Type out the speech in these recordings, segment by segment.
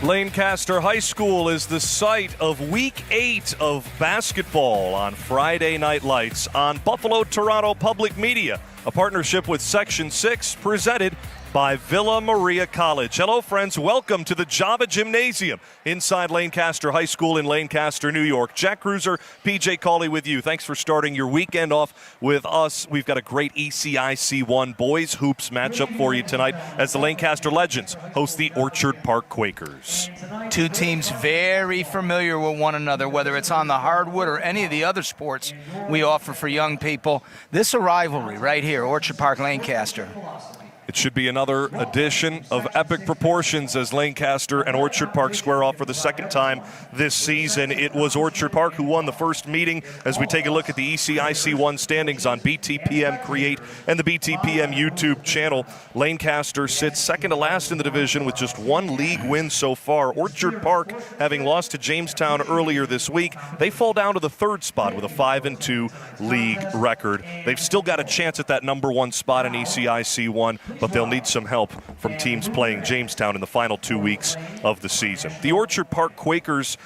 Lancaster High School is the site of Week 8 of basketball on Friday Night Lights on Buffalo Toronto Public Media, a partnership with Section 6 presented by Villa Maria College. Hello, friends. Welcome to the Java Gymnasium inside Lancaster High School in Lancaster, New York. Jack Cruiser, PJ Cawley with you. Thanks for starting your weekend off with us. We've got a great ECIC1 boys hoops matchup for you tonight as the Lancaster Legends host the Orchard Park Quakers. Two teams very familiar with one another, whether it's on the hardwood or any of the other sports we offer for young people. This is a rivalry right here, Orchard Park, Lancaster. It should be another edition of epic proportions as Lancaster and Orchard Park square off for the second time this season. It was Orchard Park who won the first meeting as we take a look at the ECIC1 standings on BTPM Create and the BTPM YouTube channel. Lancaster sits second to last in the division with just one league win so far. Orchard Park, having lost to Jamestown earlier this week, they fall down to the third spot with a 5-2 league record. They've still got a chance at that number one spot in ECIC1, but they'll need some help from teams playing Jamestown in the final 2 weeks of the season. The Orchard Park Quakers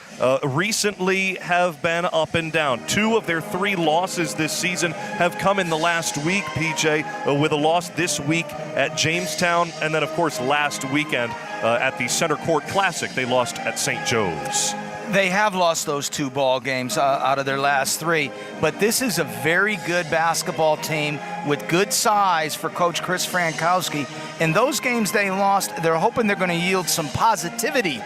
recently have been up and down. 2 of their 3 losses this season have come in the last week, PJ, with a loss this week at Jamestown, and then, of course, last weekend at the Center Court Classic, they lost at St. Joe's. They have lost those 2 ball games out of their last 3, but this is a very good basketball team with good size for Coach Chris Frankowski. In those games they lost, they're hoping they're going to yield some positivity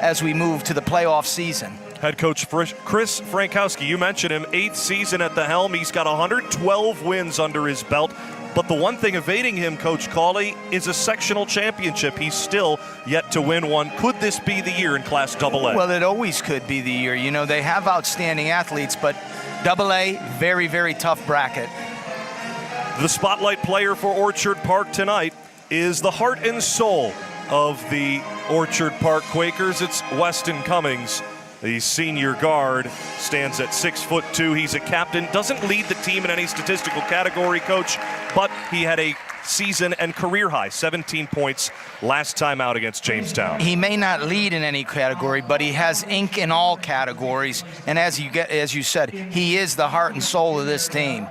as we move to the playoff season. Head coach Chris Frankowski, you mentioned him, 8th season at the helm. He's got 112 wins under his belt. But the one thing evading him, Coach Cawley, is a sectional championship. He's still yet to win one. Could this be the year in Class AA? Well, it always could be the year. You know, they have outstanding athletes, but AA, very, very tough bracket. The spotlight player for Orchard Park tonight is the heart and soul of the Orchard Park Quakers. It's Weston Cummings. The senior guard stands at 6'2". He's a captain, doesn't lead the team in any statistical category, Coach, but he had a season and career high, 17 points last time out against Jamestown. He may not lead in any category, but he has ink in all categories. And as you said, he is the heart and soul of this team.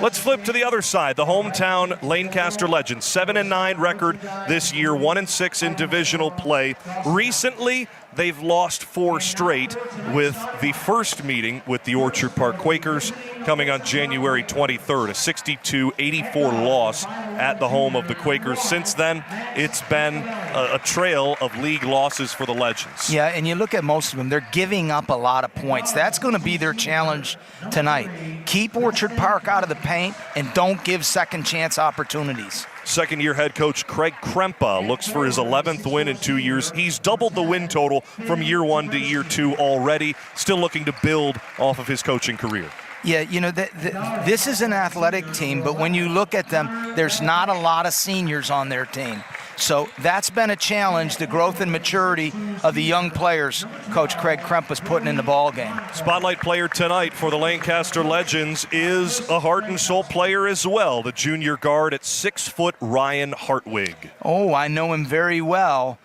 Let's flip to the other side. The hometown Lancaster Legends, 7-9 record this year, 1-6 in divisional play. Recently, they've lost 4 straight, with the first meeting with the Orchard Park Quakers coming on January 23rd, a 62-84 loss at the home of the Quakers. Since then, it's been a trail of league losses for the Legends. Yeah, and you look at most of them, they're giving up a lot of points. That's going to be their challenge tonight. Keep Orchard Park out of the paint and don't give second chance opportunities. Second-year head coach Craig Krempa looks for his 11th win in 2 years. He's doubled the win total from year 1 to year 2 already, still looking to build off of his coaching career. Yeah, you know, this is an athletic team, but when you look at them, there's not a lot of seniors on their team. So that's been a challenge, the growth and maturity of the young players Coach Craig Krempa's putting in the ball game. Spotlight player tonight for the Lancaster Legends is a heart and soul player as well, the junior guard at 6 foot, Ryan Hartwig. Oh, I know him very well.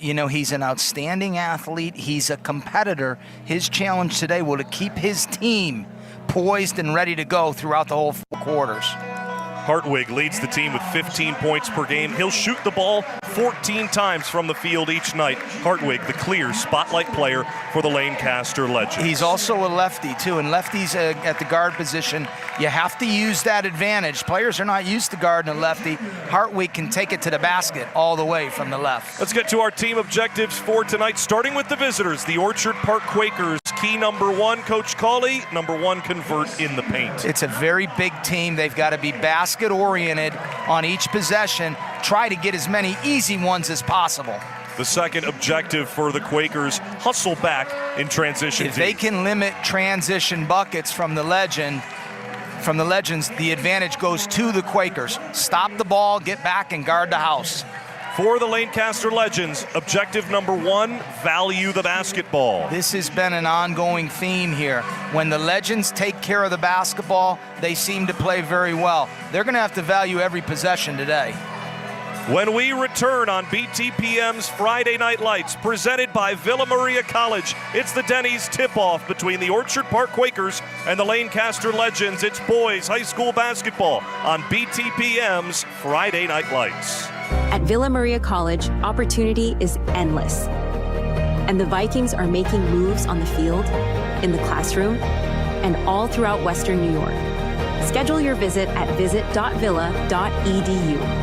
You know, he's an outstanding athlete. He's a competitor. His challenge today will to keep his team poised and ready to go throughout the whole 4 quarters. Hartwig leads the team with 15 points per game. He'll shoot the ball 14 times from the field each night. Hartwig, the clear spotlight player for the Lancaster Legends. He's also a lefty, too, and lefties at the guard position, you have to use that advantage. Players are not used to guarding a lefty. Hartwig can take it to the basket all the way from the left. Let's get to our team objectives for tonight, starting with the visitors, the Orchard Park Quakers. Key number 1, Coach Cawley, number 1, convert in the paint. It's a very big team. They've got to be basket-oriented on each possession. Try to get as many easy ones as possible. The second objective for the Quakers, hustle back in transition. If they can limit transition buckets from the Legends, the advantage goes to the Quakers. Stop the ball, get back, and guard the house. For the Lancaster Legends, objective number 1, value the basketball. This has been an ongoing theme here. When the Legends take care of the basketball, they seem to play very well. They're going to have to value every possession today. When we return on BTPM's Friday Night Lights, presented by Villa Maria College, it's the Denny's tip-off between the Orchard Park Quakers and the Lancaster Legends. It's boys high school basketball on BTPM's Friday Night Lights. At Villa Maria College, opportunity is endless. And the Vikings are making moves on the field, in the classroom, and all throughout Western New York. Schedule your visit at visit.villa.edu.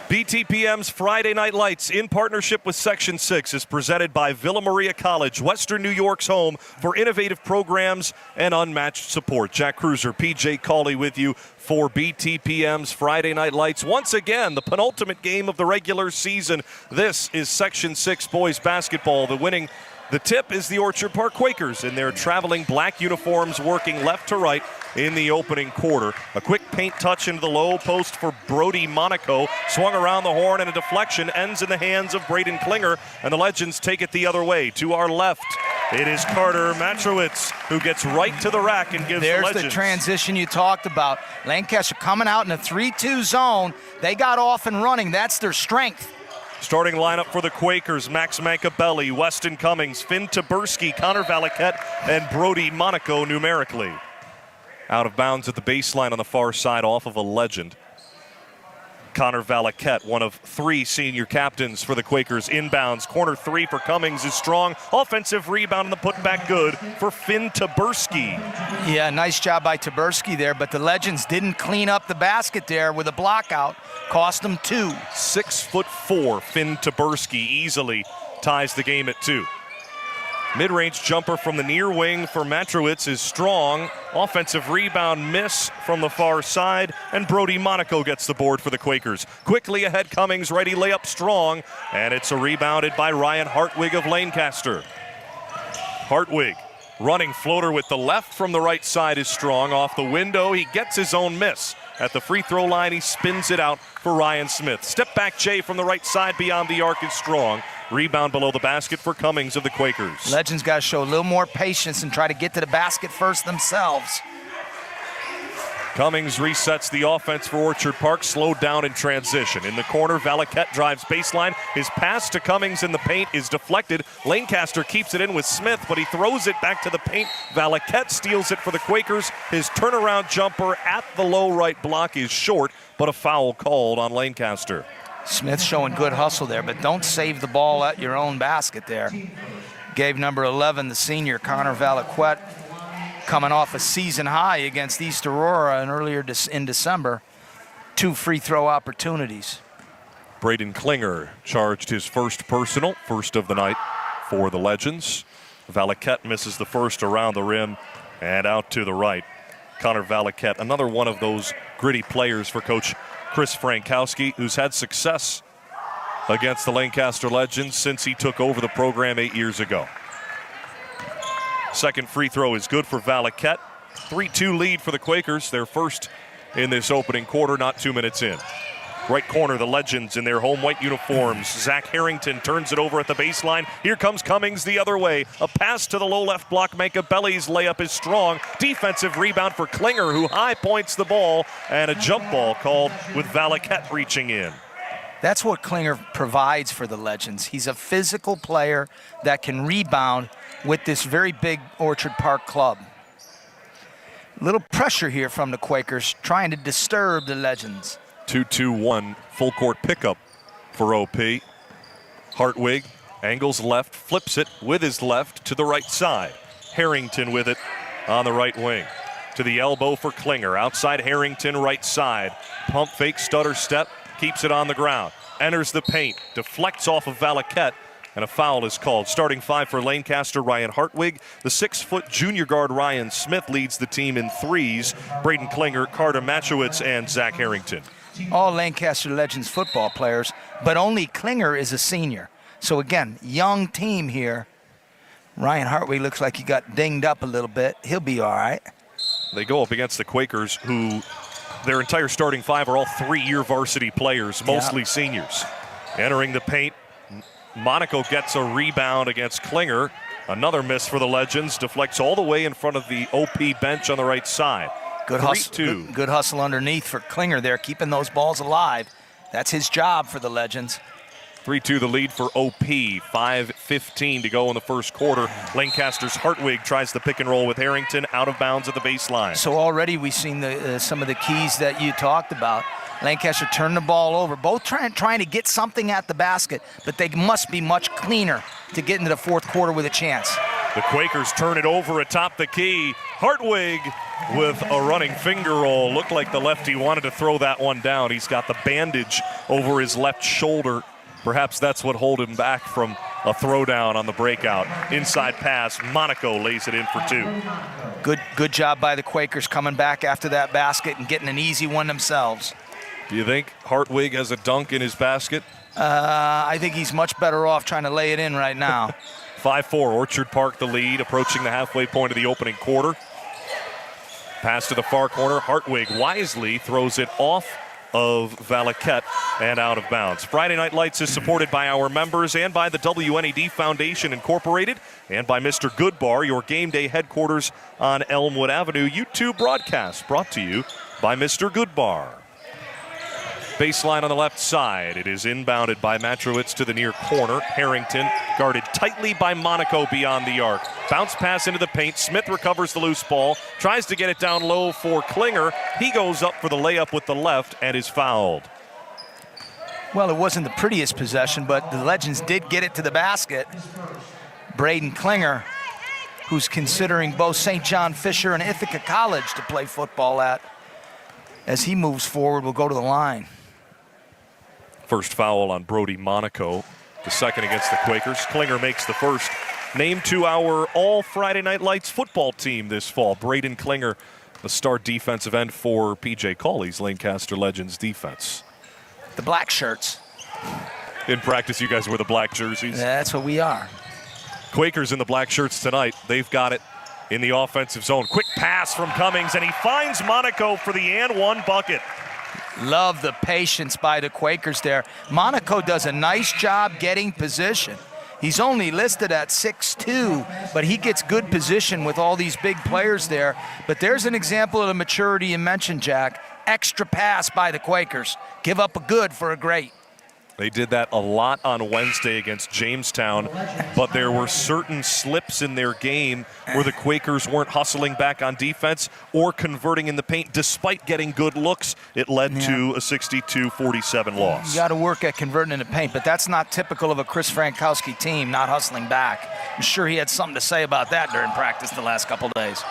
BTPM's Friday Night Lights, in partnership with Section 6, is presented by Villa Maria College, Western New York's home for innovative programs and unmatched support. Jack Cruiser, PJ Cawley with you for BTPM's Friday Night Lights. Once again, the penultimate game of the regular season. This is Section 6 boys basketball. The tip is the Orchard Park Quakers in their traveling black uniforms, working left to right in the opening quarter. A quick paint touch into the low post for Brody Monaco. Swung around the horn, and a deflection ends in the hands of Braden Klinger, and the Legends take it the other way. To our left, it is Carter Matrowitz who gets right to the rack and gives the Legends. There's the transition you talked about. Lancaster coming out in a 3-2 zone. They got off and running. That's their strength. Starting lineup for the Quakers: Max Mancabelli, Weston Cummings, Finn Taberski, Connor Valaquette, and Brody Monaco numerically. Out of bounds at the baseline on the far side off of a Legend. Connor Valaquette, one of 3 senior captains for the Quakers. Inbounds, corner 3 for Cummings is strong. Offensive rebound and the putback good for Finn Taberski. Yeah, nice job by Taberski there, but the Legends didn't clean up the basket there with a block out. Cost them 2. 6'4", Finn Taberski easily ties the game at 2. Mid-range jumper from the near wing for Matrowitz is strong. Offensive rebound miss from the far side, and Brody Monaco gets the board for the Quakers. Quickly ahead, Cummings, ready layup strong, and it's rebounded by Ryan Hartwig of Lancaster. Hartwig, running floater with the left from the right side is strong. Off the window, he gets his own miss. At the free throw line, he spins it out for Ryan Smith. Step back Jay from the right side beyond the arc is strong. Rebound below the basket for Cummings of the Quakers. Legends got to show a little more patience and try to get to the basket first themselves. Cummings resets the offense for Orchard Park, slowed down in transition. In the corner, Valaquette drives baseline. His pass to Cummings in the paint is deflected. Lancaster keeps it in with Smith, but he throws it back to the paint. Valaquette steals it for the Quakers. His turnaround jumper at the low right block is short, but a foul called on Lancaster. Smith showing good hustle there, but don't save the ball at your own basket there. Gave number 11, the senior, Connor Valaquette, coming off a season high against East Aurora and earlier in December, 2 free throw opportunities. Braden Klinger charged his first personal, first of the night for the Legends. Valaquette misses the first around the rim and out to the right. Connor Valaquette, another one of those gritty players for Coach Chris Frankowski, who's had success against the Lancaster Legends since he took over the program 8 years ago. Second free throw is good for Valaquette. 3-2 lead for the Quakers, their first in this opening quarter, not 2 minutes in. Right corner, the Legends in their home white uniforms. Zach Harrington turns it over at the baseline. Here comes Cummings the other way. A pass to the low left block. Mancabelli's layup is strong. Defensive rebound for Klinger, who high points the ball, and a jump ball called with Valaquette reaching in. That's what Klinger provides for the Legends. He's a physical player that can rebound with this very big Orchard Park club. Little pressure here from the Quakers, trying to disturb the Legends. 2-2-1 full court pickup for OP. Hartwig angles left, flips it with his left to the right side. Harrington with it on the right wing. To the elbow for Klinger. Outside Harrington, right side. Pump fake, stutter step, keeps it on the ground. Enters the paint, deflects off of Valaquette, and a foul is called. Starting 5 for Lancaster, Ryan Hartwig. The 6-foot junior guard Ryan Smith leads the team in threes. Braden Klinger, Carter Matrowitz, and Zach Harrington. All Lancaster Legends football players, but only Klinger is a senior. So again, young team here. Ryan Hartwig looks like he got dinged up a little bit. He'll be all right. They go up against the Quakers, who their entire starting 5 are all 3-year varsity players, mostly seniors. Entering the paint, Monaco gets a rebound against Klinger. Another miss for the Legends, deflects all the way in front of the OP bench on the right side. Good hustle, good hustle underneath for Klinger there, keeping those balls alive. That's his job for the Legends. 3-2 the lead for OP. 5:15 to go in the first quarter. Lancaster's Hartwig tries the pick and roll with Harrington out of bounds at the baseline. So already we've seen some of the keys that you talked about. Lancaster turned the ball over, both trying to get something at the basket, but they must be much cleaner to get into the fourth quarter with a chance. The Quakers turn it over atop the key. Hartwig with a running finger roll. Looked like the lefty wanted to throw that one down. He's got the bandage over his left shoulder. Perhaps that's what held him back from a throwdown on the breakout. Inside pass, Monaco lays it in for 2. Good job by the Quakers coming back after that basket and getting an easy one themselves. Do you think Hartwig has a dunk in his basket? I think he's much better off trying to lay it in right now. 5-4, Orchard Park the lead, approaching the halfway point of the opening quarter. Pass to the far corner, Hartwig wisely throws it off of Valaquette and out of bounds. Friday Night Lights is supported by our members and by the WNED Foundation Incorporated and by Mr. Goodbar, your game day headquarters on Elmwood Avenue. YouTube broadcast brought to you by Mr. Goodbar. Baseline on the left side. It is inbounded by Matrowitz to the near corner. Harrington guarded tightly by Monaco beyond the arc. Bounce pass into the paint. Smith recovers the loose ball. Tries to get it down low for Klinger. He goes up for the layup with the left and is fouled. Well, it wasn't the prettiest possession, but the Legends did get it to the basket. Braden Klinger, who's considering both St. John Fisher and Ithaca College to play football at, as he moves forward, will go to the line. First foul on Brody Monaco, the second against the Quakers. Klinger makes the first. Named to our all Friday Night Lights football team this fall. Braden Klinger, the star defensive end for P.J. Cawley's Lancaster Legends defense. The black shirts. In practice, you guys wear the black jerseys. That's what we are. Quakers in the black shirts tonight. They've got it in the offensive zone. Quick pass from Cummings, and he finds Monaco for the and one bucket. Love the patience by the Quakers there. Monaco does a nice job getting position. He's only listed at 6'2", but he gets good position with all these big players there. But there's an example of the maturity you mentioned, Jack. Extra pass by the Quakers. Give up a good for a great. They did that a lot on Wednesday against Jamestown, but there were certain slips in their game where the Quakers weren't hustling back on defense or converting in the paint despite getting good looks. It led to a 62-47 loss. You got to work at converting in the paint, but that's not typical of a Chris Frankowski team, not hustling back. I'm sure he had something to say about that during practice the last couple days.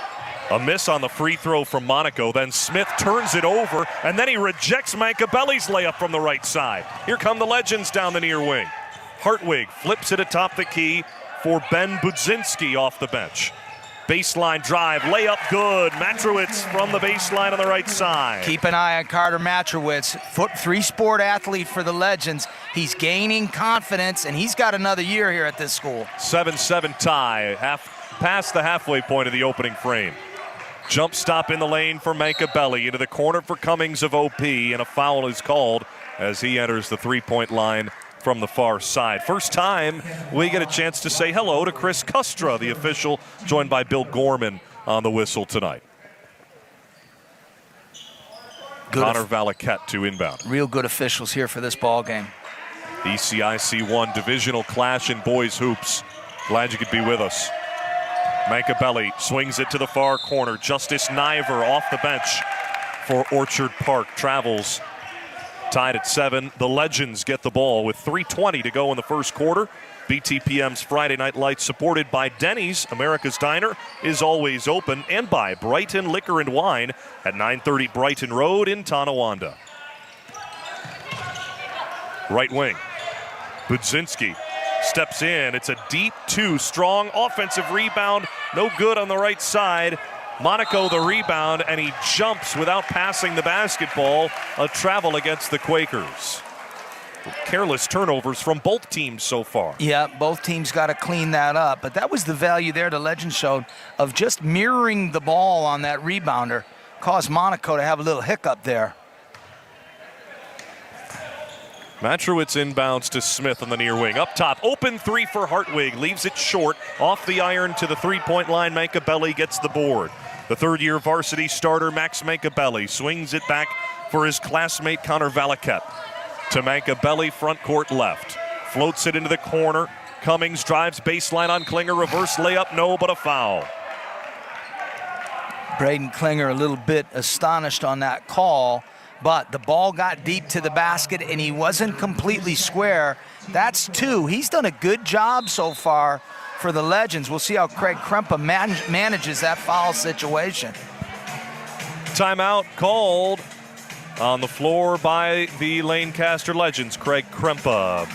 A miss on the free throw from Monaco. Then Smith turns it over, and then he rejects Mankabelli's layup from the right side. Here come the Legends down the near wing. Hartwig flips it atop the key for Ben Budzinski off the bench. Baseline drive, layup good. Matrowitz from the baseline on the right side. Keep an eye on Carter Matrowitz, three-sport athlete for the Legends. He's gaining confidence, and he's got another year here at this school. 7-7 tie, past the halfway point of the opening frame. Jump stop in the lane for Mankabelli, into the corner for Cummings of OP, and a foul is called as he enters the three-point line from the far side. First time we get a chance to say hello to Chris Custra, the official, joined by Bill Gorman on the whistle tonight. Connor Valaquette to inbound. Real good officials here for this ball game. ECIC 1 divisional clash in boys hoops. Glad you could be with us. Mankabelli swings it to the far corner. Justice Niver off the bench for Orchard Park. Travels tied at 7. The Legends get the ball with 3:20 to go in the first quarter. BTPM's Friday Night Lights, supported by Denny's, America's Diner, is always open, and by Brighton Liquor and Wine at 930 Brighton Road in Tonawanda. Right wing, Budzinski steps in. It's a deep two, strong offensive rebound. No good on the right side. Monaco the rebound, and he jumps without passing the basketball. A travel against the Quakers. Careless turnovers from both teams so far. Yeah, both teams got to clean that up. But that was the value there the Legends showed of just mirroring the ball on that rebounder. Caused Monaco to have a little hiccup there. Matrowitz inbounds to Smith on the near wing. Up top, open three for Hartwig. Leaves it short. Off the iron to the three-point line. Mankabelli gets the board. The third-year varsity starter, Max Mankabelli, swings it back for his classmate, Connor Valaket. To Mankabelli, front court left. Floats it into the corner. Cummings drives baseline on Klinger. Reverse layup, no, but a foul. Braden Klinger a little bit astonished on that call, but the ball got deep to the basket and he wasn't completely square. That's 2. He's done a good job so far for the Legends. We'll see how Craig Krempa manages that foul situation. Timeout called on the floor by the Lancaster Legends, Craig Krempa.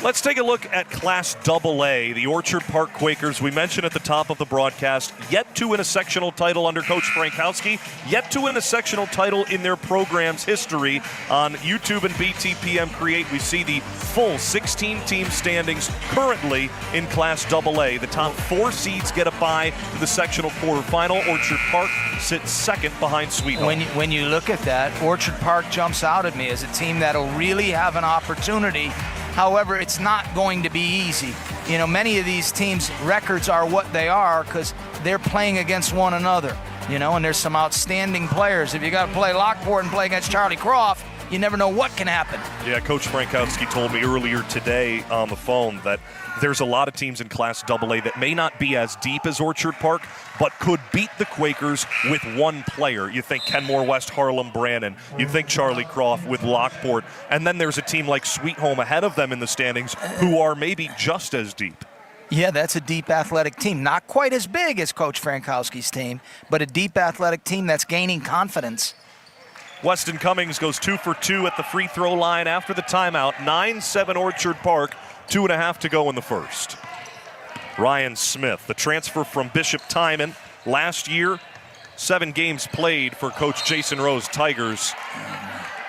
Let's take a look at Class AA, the Orchard Park Quakers. We mentioned at the top of the broadcast, yet to win a sectional title under Coach Frankowski, yet to win a sectional title in their program's history. On YouTube and BTPM Create, we see the full 16-team standings currently in Class AA. The top 4 seeds get a bye to the sectional quarterfinal. Orchard Park sits second behind Sweet Home. When you look at that, Orchard Park jumps out at me as a team that'll really have an opportunity. However, it's not going to be easy. You know, many of these teams' records are what they are because they're playing against one another, you know, and there's some outstanding players. If you got to play Lockport and play against Charlie Croft, you never know what can happen. Yeah, Coach Frankowski told me earlier today on the phone that there's a lot of teams in Class AA that may not be as deep as Orchard Park, but could beat the Quakers with one player. You think Kenmore West, Harlem Brannon. You think Charlie Croft with Lockport. And then there's a team like Sweet Home ahead of them in the standings who are maybe just as deep. Yeah, that's a deep athletic team. Not quite as big as Coach Frankowski's team, but a deep athletic team that's gaining confidence. Weston Cummings goes 2 for 2 at the free throw line after the timeout. 9-7 Orchard Park, 2.5 to go in the first. Ryan Smith, the transfer from Bishop Timon. Last year, 7 games played for Coach Jason Rowe's Tigers.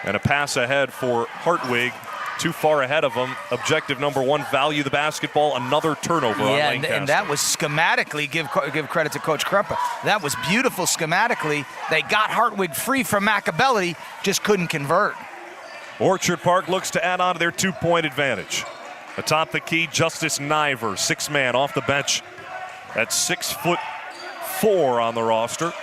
And a pass ahead for Hartwig. Too far ahead of him. Objective number 1, value the basketball. Another turnover on Lancaster. And that was schematically, give credit to Coach Krempa. That was beautiful schematically. They got Hartwig free from Mankabelli, just couldn't convert. Orchard Park looks to add on to their 2-point advantage. Atop the key, Justice Niver, 6-man off the bench at 6'4" on the roster.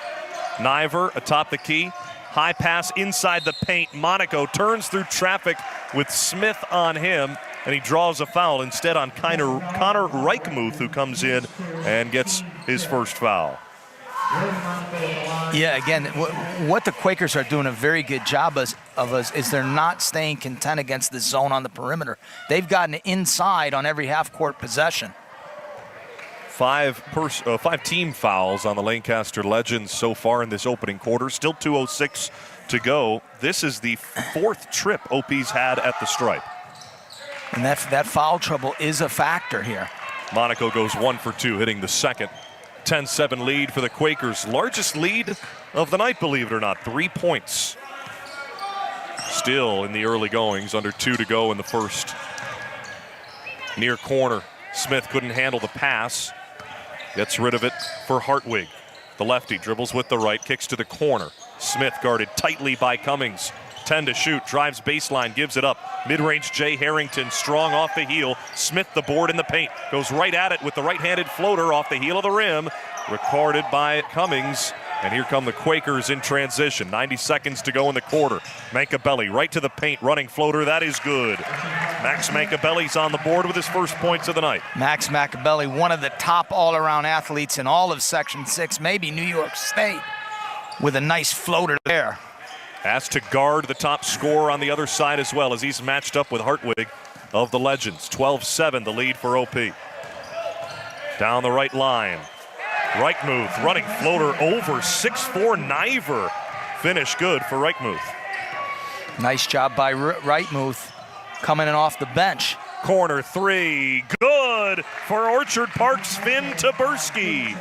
Niver atop the key. High pass inside the paint. Monaco turns through traffic with Smith on him, and he draws a foul instead on Connor Reichmuth, who comes in and gets his first foul. Yeah, again, what the Quakers are doing a very good job of is they're not staying content against the zone on the perimeter. They've gotten inside on every half-court possession. 5 team fouls on the Lancaster Legends so far in this opening quarter. Still 2:06 to go. This is the 4th trip OP's had at the stripe. And that foul trouble is a factor here. Monaco goes 1 for 2, hitting the second. 10-7 lead for the Quakers. Largest lead of the night, believe it or not. 3 points. Still in the early goings, under 2 to go in the first. Near corner, Smith couldn't handle the pass. Gets rid of it for Hartwig. The lefty dribbles with the right, kicks to the corner. Smith guarded tightly by Cummings. 10 to shoot, drives baseline, gives it up. Mid-range Jay Harrington, strong off the heel. Smith the board in the paint. Goes right at it with the right-handed floater off the heel of the rim. Recorded by Cummings. And here come the Quakers in transition. 90 seconds to go in the quarter. Mankabelli right to the paint, running floater. That is good. Max Mankabelli's on the board with his first points of the night. Max Mankabelli, one of the top all-around athletes in all of Section 6, maybe New York State, with a nice floater there. Asked to guard the top scorer on the other side as well as he's matched up with Hartwig of the Legends. 12-7 the lead for OP. Down the right line. Reichmuth running floater over 6'4" Niver. Finish good for Reichmuth. Nice job by Reichmuth coming in off the bench. Corner 3, good for Orchard Park's Finn Taberski.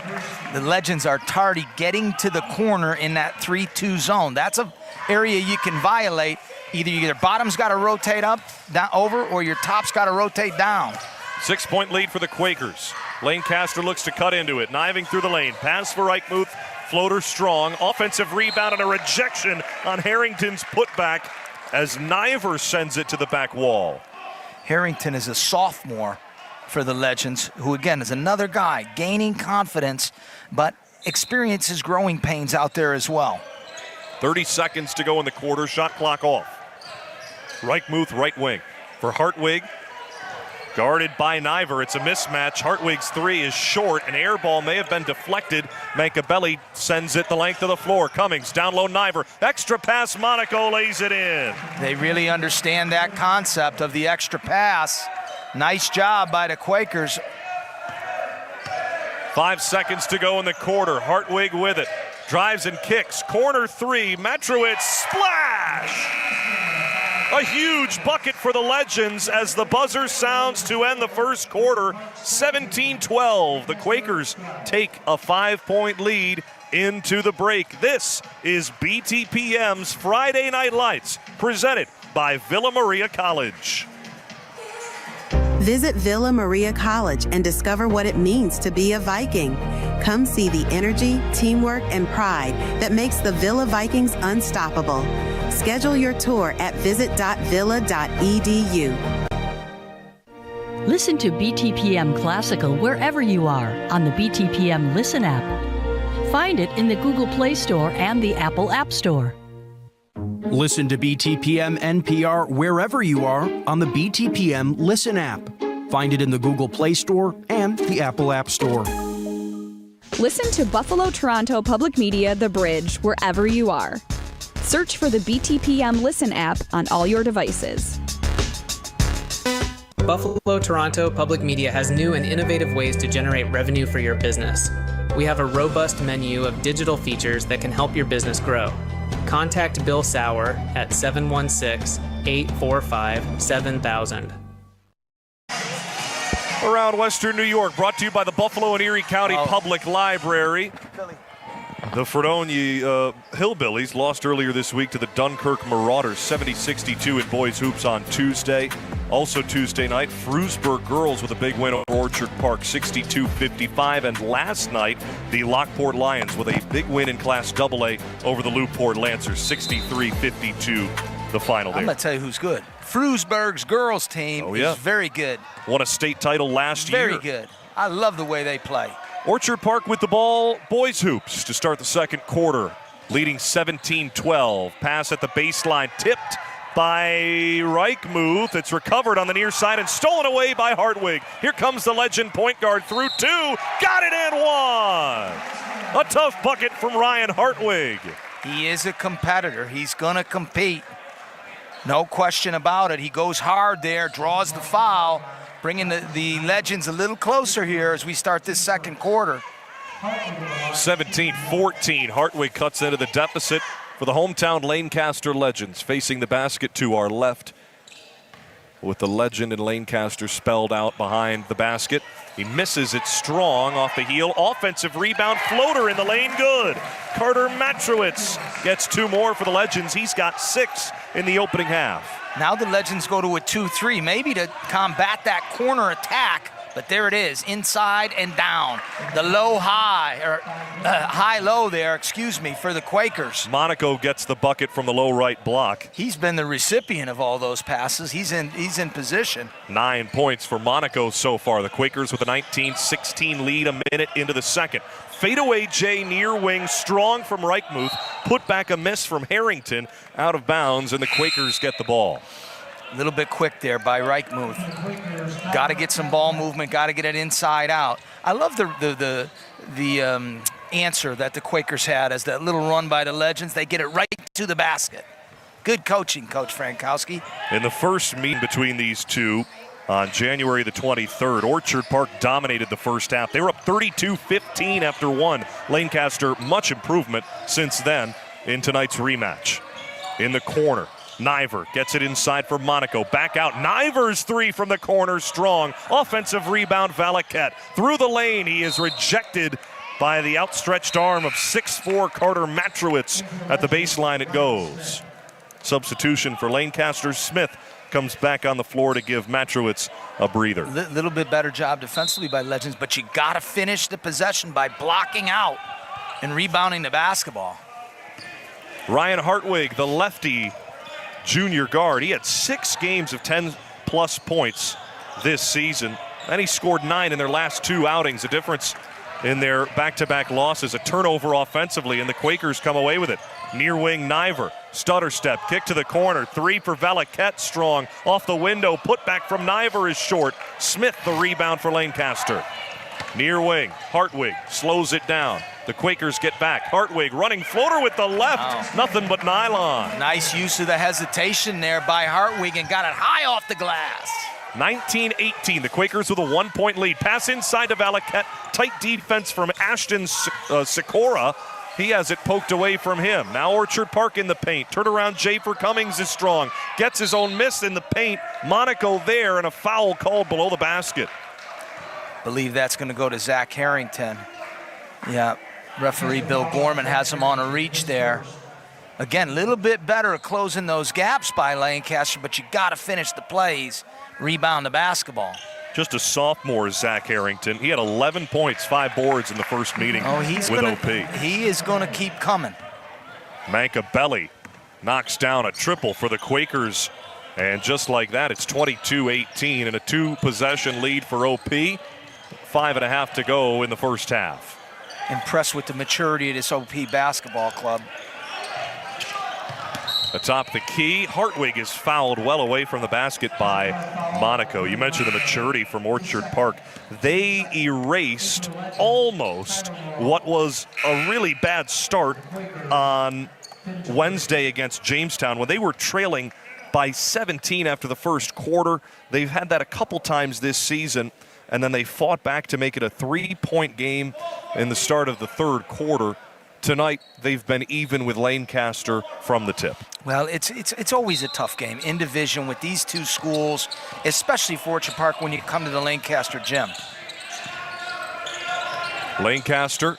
The Legends are tardy getting to the corner in that 3-2 zone. That's an area you can violate. Either your bottom's got to rotate up, down, over, or your top's got to rotate down. 6-point lead for the Quakers. Lancaster looks to cut into it, kniving through the lane. Pass for Reichmuth, floater strong. Offensive rebound and a rejection on Harrington's putback as Niver sends it to the back wall. Harrington is a sophomore for the Legends, who again is another guy gaining confidence, but experiences growing pains out there as well. 30 seconds to go in the quarter. Shot clock off. Reichmuth, right wing. For Hartwig, guarded by Niver. It's a mismatch. Hartwig's three is short. An air ball may have been deflected. Mancabelli sends it the length of the floor. Cummings down low, Niver. Extra pass, Monaco lays it in. They really understand that concept of the extra pass. Nice job by the Quakers. 5 seconds to go in the quarter. Hartwig with it. Drives and kicks. Corner three. Matrowitz splash! A huge bucket for the Legends as the buzzer sounds to end the first quarter. 17-12. The Quakers take a 5-point lead into the break. This is BTPM's Friday Night Lights, presented by Villa Maria College. Visit Villa Maria College and discover what it means to be a Viking. Come see the energy, teamwork, and pride that makes the Villa Vikings unstoppable. Schedule your tour at visit.villa.edu. Listen to BTPM Classical wherever you are on the BTPM Listen app. Find it in the Google Play Store and the Apple App Store. Listen to BTPM NPR wherever you are on the BTPM Listen app. Find it in the Google Play Store and the Apple App Store. Listen to Buffalo Toronto Public Media The Bridge wherever you are. Search for the BTPM Listen app on all your devices. Buffalo Toronto Public Media has new and innovative ways to generate revenue for your business. We have a robust menu of digital features that can help your business grow. Contact Bill Sauer at 716-845-7000. Around Western New York, brought to you by the Buffalo and Erie County Public Library. The Fredonia Hillbillies lost earlier this week to the Dunkirk Marauders, 70-62 in boys hoops on Tuesday. Also Tuesday night, Frewsburg girls with a big win over Orchard Park, 62-55. And last night, the Lockport Lions with a big win in Class AA over the Newport Lancers, 63-52, the final there. I'm going to tell you who's good. Frewsburg's girls team is very good. Won a state title last year. Very good. I love the way they play. Orchard Park with the ball, boys hoops to start the second quarter, leading 17-12. Pass at the baseline, tipped by Reichmuth. It's recovered on the near side and stolen away by Hartwig. Here comes the Legend point guard through two. Got it in one. A tough bucket from Ryan Hartwig. He is a competitor. He's going to compete. No question about it. He goes hard there, draws the foul, bringing the Legends a little closer here as we start this second quarter. 17-14. Hartwig cuts into the deficit for the hometown Lancaster Legends. Facing the basket to our left with the Legend and Lancaster spelled out behind the basket. He misses it strong off the heel. Offensive rebound, floater in the lane, good. Carter Matrowitz gets two more for the Legends. He's got 6 in the opening half. Now the Legends go to a 2-3, maybe to combat that corner attack, but there it is, inside and down. The low-high, or high-low there, excuse me, for the Quakers. Monaco gets the bucket from the low right block. He's been the recipient of all those passes. He's in position. 9 points for Monaco so far. The Quakers with a 19-16 lead a minute into the second. Fadeaway J near wing, strong from Reichmuth. Put back a miss from Harrington, out of bounds, and the Quakers get the ball. A little bit quick there by Reichmuth. Got to get some ball movement, got to get it inside out. I love the answer that the Quakers had as that little run by the Legends. They get it right to the basket. Good coaching, Coach Frankowski. In the first meeting between these two, on January the 23rd, Orchard Park dominated the first half. They were up 32-15 after one. Lancaster, much improvement since then in tonight's rematch. In the corner, Niver gets it inside for Monaco. Back out, Niver's three from the corner, strong. Offensive rebound, Valaket. Through the lane, he is rejected by the outstretched arm of 6'4" Carter Matrowitz. At the baseline it goes. Substitution for Lancaster. Smith comes back on the floor to give Matrowitz a breather. Little bit better job defensively by Legends, but you got to finish the possession by blocking out and rebounding the basketball. Ryan Hartwig, the lefty junior guard, he had 6 games of 10-plus points this season, and he scored 9 in their last 2 outings. The difference in their back-to-back losses. A turnover offensively, and the Quakers come away with it. Near wing, Niver. Stutter step, kick to the corner. 3 for Valaquette, strong. Off the window, put back from Niver is short. Smith the rebound for Lancaster. Near wing, Hartwig slows it down. The Quakers get back. Hartwig running floater with the left. Wow. Nothing but nylon. Nice use of the hesitation there by Hartwig and got it high off the glass. 19-18, the Quakers with a 1-point lead. Pass inside to Valaquette. Tight defense from Ashton Sikora. He has it poked away from him. Now Orchard Park in the paint. Turnaround Jay for Cummings is strong. Gets his own miss in the paint. Monaco there, and a foul called below the basket. Believe that's going to go to Zach Harrington. Yeah, referee Bill Gorman has him on a reach there. Again, a little bit better at closing those gaps by Lancaster, but you got to finish the plays, rebound the basketball. Just a sophomore, Zach Harrington. He had 11 points, 5 boards in the first meeting with OP. He is going to keep coming. Mancabelli knocks down a triple for the Quakers. And just like that, it's 22-18 and a 2-possession lead for OP. 5.5 to go in the first half. Impressed with the maturity of this OP basketball club. Atop the key, Hartwig is fouled well away from the basket by Monaco. You mentioned the maturity from Orchard Park. They erased almost what was a really bad start on Wednesday against Jamestown when they were trailing by 17 after the first quarter. They've had that a couple times this season, and then they fought back to make it a 3-point game in the start of the third quarter. Tonight, they've been even with Lancaster from the tip. Well, it's always a tough game in division with these two schools, especially for Orchard Park when you come to the Lancaster gym. Lancaster,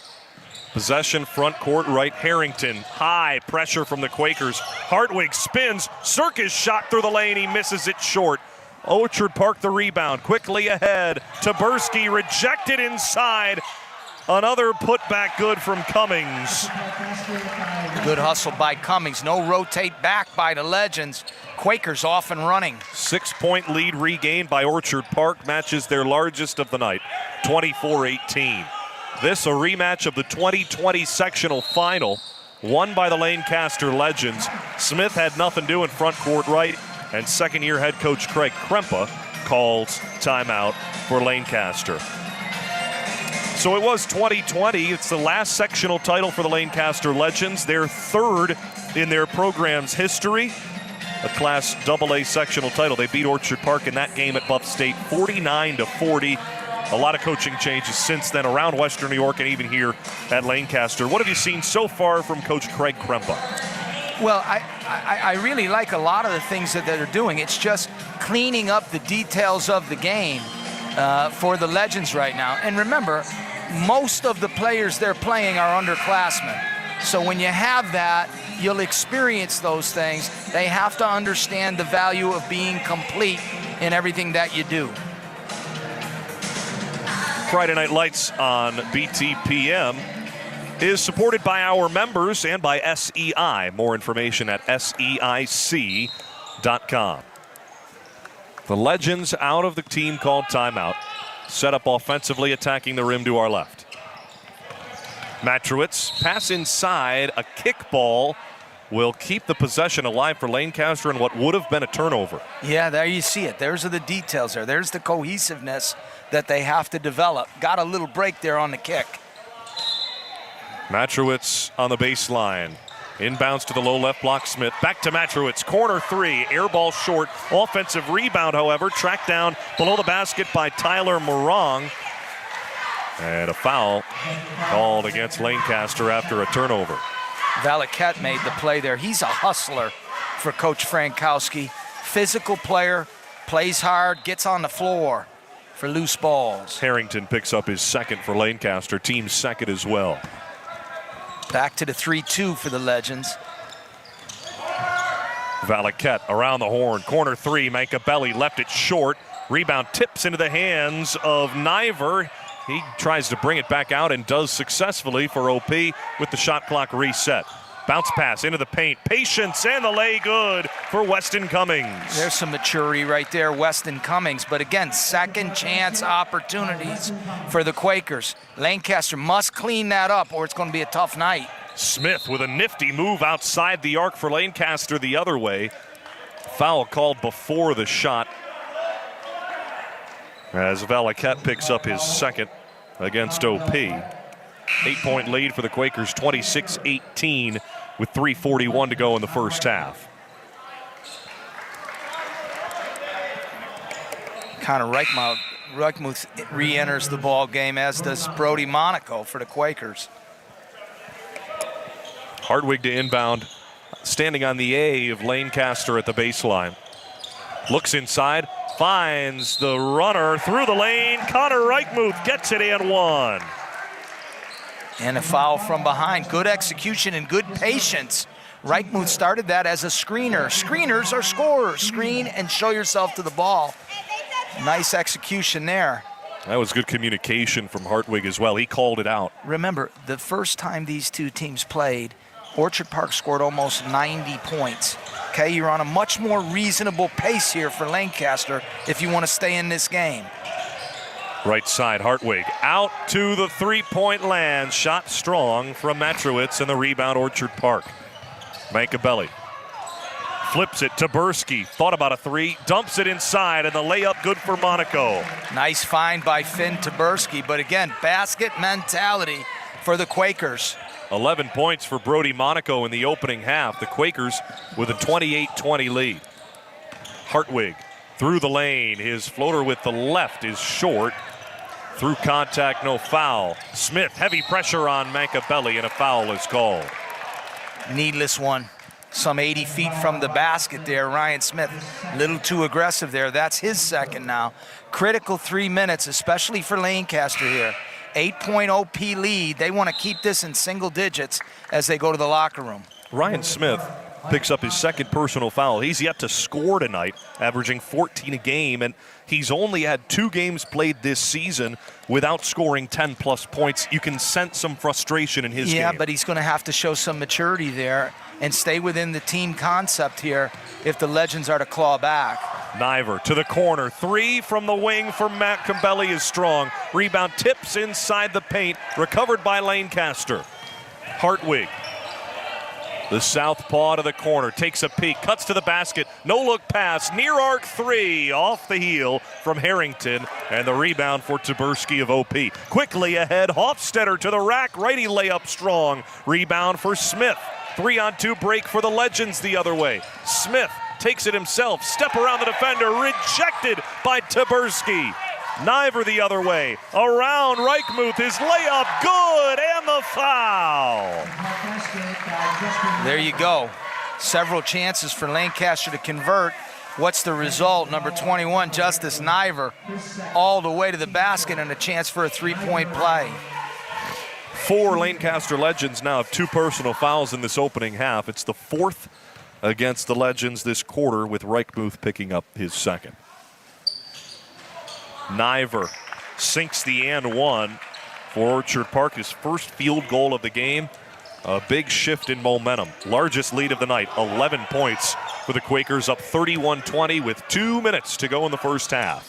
possession, front court right. Harrington, high pressure from the Quakers. Hartwig spins, Circus shot through the lane, he misses it short. Orchard Park the rebound, quickly ahead. Taberski rejected inside. Another putback good from Cummings. Good hustle by Cummings. No rotate back by the Legends. Quakers off and running. 6-point lead regained by Orchard Park, matches their largest of the night, 24-18. This a rematch of the 2020 sectional final, won by the Lancaster Legends. Smith had nothing doing front court right, and second-year head coach Craig Krempa calls timeout for Lancaster. So it was 2020. It's the last sectional title for the Lancaster Legends. Their third in their program's history. A Class AA sectional title. They beat Orchard Park in that game at Buff State 49-40. A lot of coaching changes since then around Western New York and even here at Lancaster. What have you seen so far from Coach Craig Krempa? Well, I really like a lot of the things that they're doing. It's just cleaning up the details of the game for the Legends right now. And remember, most of the players they're playing are underclassmen. So when you have that, you'll experience those things. They have to understand the value of being complete in everything that you do. Friday Night Lights on BTPM is supported by our members and by SEI. More information at SEIC.com. The Legends out of the team called timeout. Set up offensively, attacking the rim to our left. Matrowitz, pass inside, a kickball will keep the possession alive for Lancaster in what would have been a turnover. Yeah, there you see it. There's the details there. There's the cohesiveness that they have to develop. Got a little break there on the kick. Matrowitz on the baseline. Inbounds to the low left block, Smith. Back to Matrowitz, corner 3, air ball short. Offensive rebound, however, tracked down below the basket by Tyler Morong. And a foul called against Lancaster after a turnover. Valaquette made the play there. He's a hustler for Coach Frankowski. Physical player, plays hard, gets on the floor for loose balls. Harrington picks up his second for Lancaster, team second as well. Back to the 3-2 for the Legends. Valaquette around the horn, corner 3, Mancabelli left it short. Rebound tips into the hands of Niver. He tries to bring it back out and does successfully for OP with the shot clock reset. Bounce pass into the paint. Patience and the lay good for Weston Cummings. There's some maturity right there, Weston Cummings. But again, second chance opportunities for the Quakers. Lancaster must clean that up or it's going to be a tough night. Smith with a nifty move outside the arc for Lancaster the other way. Foul called before the shot as Valaket picks up his second against OP. 8-point lead for the Quakers, 26-18 with 3:41 to go in the first half. Connor Reichmuth re-enters the ball game, as does Brody Monaco for the Quakers. Hartwig to inbound, standing on the A of Lancaster at the baseline. Looks inside, finds the runner through the lane. Connor Reichmuth gets it and one. And a foul from behind. Good execution and good patience. Reichmuth started that as a screener. Screeners are scorers. Screen and show yourself to the ball. Nice execution there. That was good communication from Hartwig as well. He called it out. Remember, the first time these two teams played, Orchard Park scored almost 90 points. Okay, you're on a much more reasonable pace here for Lancaster if you want to stay in this game. Right side, Hartwig out to the three-point land. Shot strong from Matrowitz, and the rebound, Orchard Park. Mankabelli flips it. Taberski thought about a three, dumps it inside, and the layup good for Monaco. Nice find by Finn Taberski, but again, basket mentality for the Quakers. 11 points for Brody Monaco in the opening half. The Quakers with a 28-20 lead. Hartwig through the lane. His floater with the left is short. Through contact, no foul. Smith, heavy pressure on Mankabelli, and a foul is called. Needless one. Some 80 feet from the basket there. Ryan Smith, a little too aggressive there. That's his second now. Critical 3 minutes, especially for Lancaster here. 8-point OP lead. They want to keep this in single digits as they go to the locker room. Ryan Smith picks up his second personal foul. He's yet to score tonight, averaging 14 a game, and he's only had 2 games played this season without scoring 10-plus points. You can sense some frustration in his game. Yeah, but he's going to have to show some maturity there and stay within the team concept here if the Legends are to claw back. Niver to the corner. 3 from the wing for Mankabelli is strong. Rebound tips inside the paint, recovered by Lancaster. Hartwig, the southpaw to the corner, takes a peek, cuts to the basket, no look pass, near arc 3, off the heel from Harrington, and the rebound for Taberski of OP. Quickly ahead, Hofstetter to the rack, righty layup strong, rebound for Smith. 3-on-2 break for the Legends the other way. Smith takes it himself, step around the defender, rejected by Taberski. Niver the other way, around Reichmuth, his layup good, and the foul. There you go. Several chances for Lancaster to convert. What's the result? Number 21, Justice Niver, all the way to the basket and a chance for a 3-point play. 4 Lancaster Legends now have 2 personal fouls in this opening half. It's the 4th against the Legends this quarter, with Reichmuth picking up his second. Niver sinks the and one for Orchard Park, his first field goal of the game. A big shift in momentum. Largest lead of the night, 11 points for the Quakers, up 31-20 with 2 minutes to go in the first half.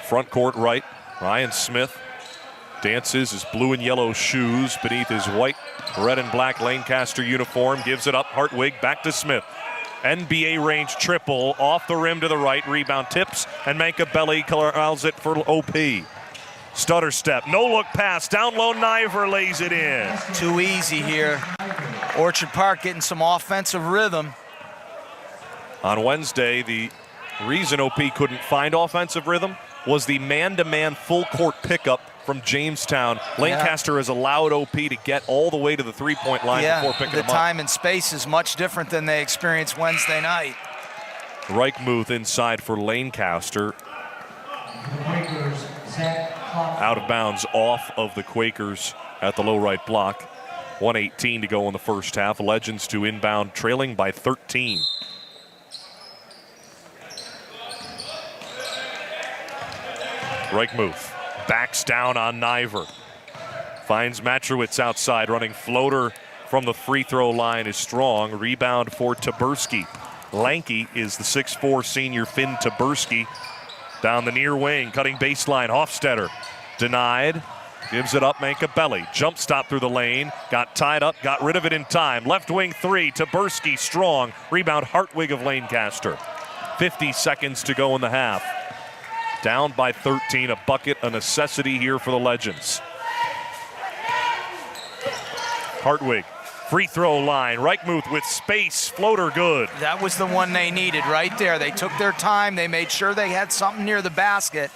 Front court right, Ryan Smith dances his blue and yellow shoes beneath his white, red and black Lancaster uniform, gives it up. Hartwig back to Smith. NBA range triple off the rim to the right, rebound tips, and Mankabelli corrals it for OP. Stutter step, no look pass, down low, Niver lays it in. Too easy here. Orchard Park getting some offensive rhythm. On Wednesday, the reason OP couldn't find offensive rhythm was the man-to-man full court pickup from Jamestown. Lancaster has allowed OP to get all the way to the 3-point line before picking them up. The time and space is much different than they experienced Wednesday night. Reichmuth inside for Lancaster. Out of bounds off of the Quakers at the low right block. 1:18 to go in the first half. Legends to inbound, trailing by 13. Reichmuth backs down on Niver. Finds Matrowitz outside, running floater from the free throw line is strong. Rebound for Taberski. Lanky is the 6'4" senior Finn Taberski. Down the near wing, cutting baseline, Hofstetter. Denied, gives it up, Mankabelli. Jump stop through the lane, got tied up, got rid of it in time. Left wing three, Taberski strong. Rebound Hartwig of Lancaster. 50 seconds to go in the half. Down by 13, a bucket, a necessity here for the Legends. Hartwig, free throw line, Reichmuth with space, floater good. That was the one they needed right there. They took their time, they made sure they had something near the basket,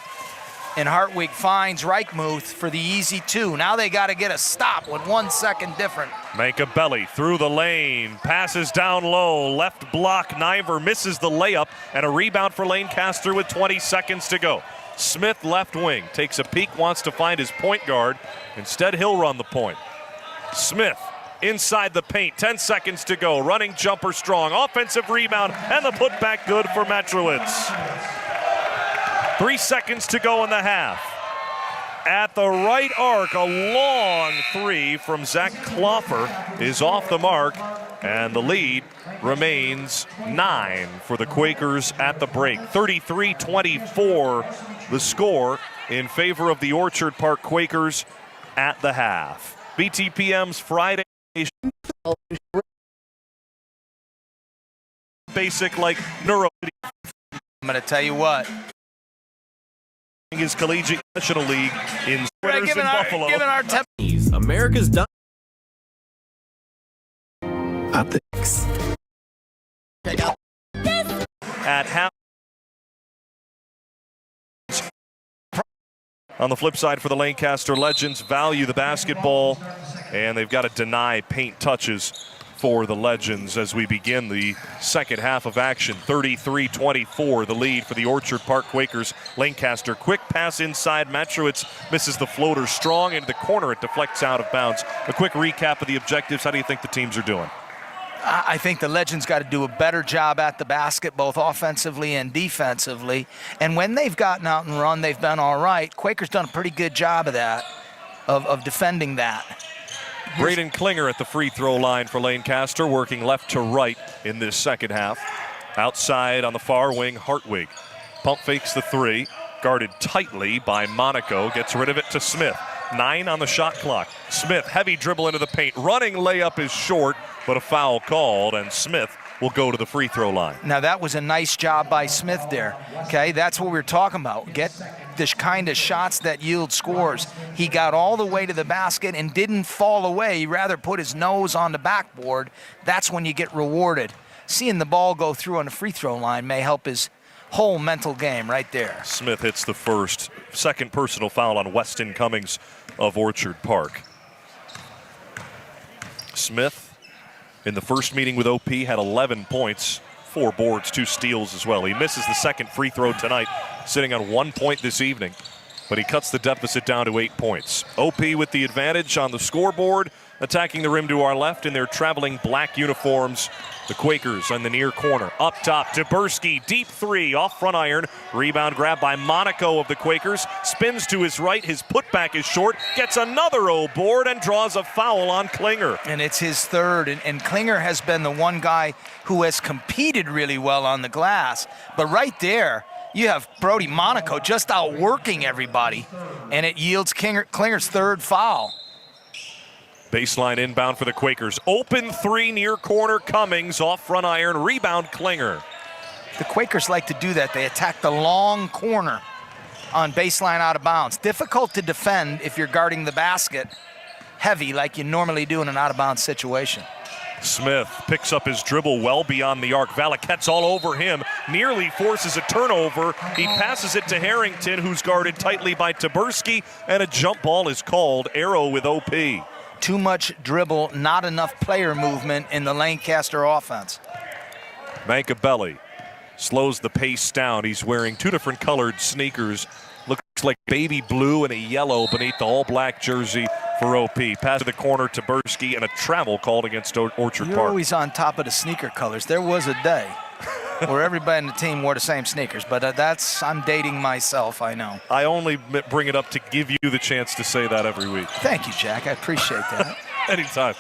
and Hartwig finds Reichmuth for the easy two. Now they got to get a stop with 1 second different. Mankabelli through the lane, passes down low, left block, Niver misses the layup, and a rebound for Lancaster with 20 seconds to go. Smith left wing, takes a peek, wants to find his point guard. Instead, he'll run the point. Smith inside the paint, 10 seconds to go, running jumper strong, offensive rebound, and the putback good for Matrowitz. 3 seconds to go in the half. At the right arc, a long three from Zach Kloffer is off the mark, and the lead remains 9 for the Quakers at the break. 33-24 the score in favor of the Orchard Park Quakers at the half. BTPM's Friday basic like neuro. I'm going to tell you what. His Collegiate National League in Splitters in Buffalo. America's done. Optics. At half. On the flip side for the Lancaster Legends, value the basketball, and they've got to deny paint touches for the Legends as we begin the second half of action. 33-24 the lead for the Orchard Park Quakers. Lancaster, quick pass inside. Matrowitz misses the floater strong into the corner. It deflects out of bounds. A quick recap of the objectives. How do you think the teams are doing? I think the Legends got to do a better job at the basket, both offensively and defensively. And when they've gotten out and run, they've been all right. Quakers done a pretty good job of that, of defending that. Braden Klinger at the free throw line for Lancaster, working left to right in this second half. Outside on the far wing, Hartwig. Pump fakes the three, guarded tightly by Monaco, gets rid of it to Smith. 9 on the shot clock. Smith, heavy dribble into the paint. Running layup is short, but a foul called, and Smith will go to the free throw line. Now that was a nice job by Smith there. Okay, that's what we were talking about. Get this kind of shots that yield scores. He got all the way to the basket and didn't fall away. He rather put his nose on the backboard. That's when you get rewarded. Seeing the ball go through on the free throw line may help his whole mental game right there. Smith hits the second personal foul on Weston Cummings of Orchard Park. Smith, in the first meeting with OP, had 11 points, 4 boards, 2 steals as well. He misses the second free throw tonight, sitting on 1 point this evening, but he cuts the deficit down to 8 points. OP with the advantage on the scoreboard, attacking the rim to our left in their traveling black uniforms. The Quakers on the near corner. Up top, Taberski, deep three, off front iron. Rebound grab by Monaco of the Quakers. Spins to his right, his putback is short. Gets another O board and draws a foul on Klinger. And it's his third, and Klinger has been the one guy who has competed really well on the glass. But right there, you have Brody Monaco just outworking everybody, and it yields Klinger's third foul. Baseline inbound for the Quakers. Open three near corner, Cummings off front iron, rebound Klinger. The Quakers like to do that. They attack the long corner on baseline out of bounds. Difficult to defend if you're guarding the basket heavy like you normally do in an out of bounds situation. Smith picks up his dribble well beyond the arc. Valaquette's all over him, nearly forces a turnover. He passes it to Harrington, who's guarded tightly by Taberski, and a jump ball is called. Arrow with OP. Too much dribble, not enough player movement in the Lancaster offense. Mankabelli slows the pace down. He's wearing 2 different colored sneakers. Looks like baby blue and a yellow beneath the all-black jersey for OP. Pass to the corner to Taberski, and a travel called against Orchard Park. You're always on top of the sneaker colors. There was a day. where everybody in the team wore the same sneakers. But I'm dating myself, I know. I only bring it up to give you the chance to say that every week. Thank you, Jack. I appreciate that. Anytime.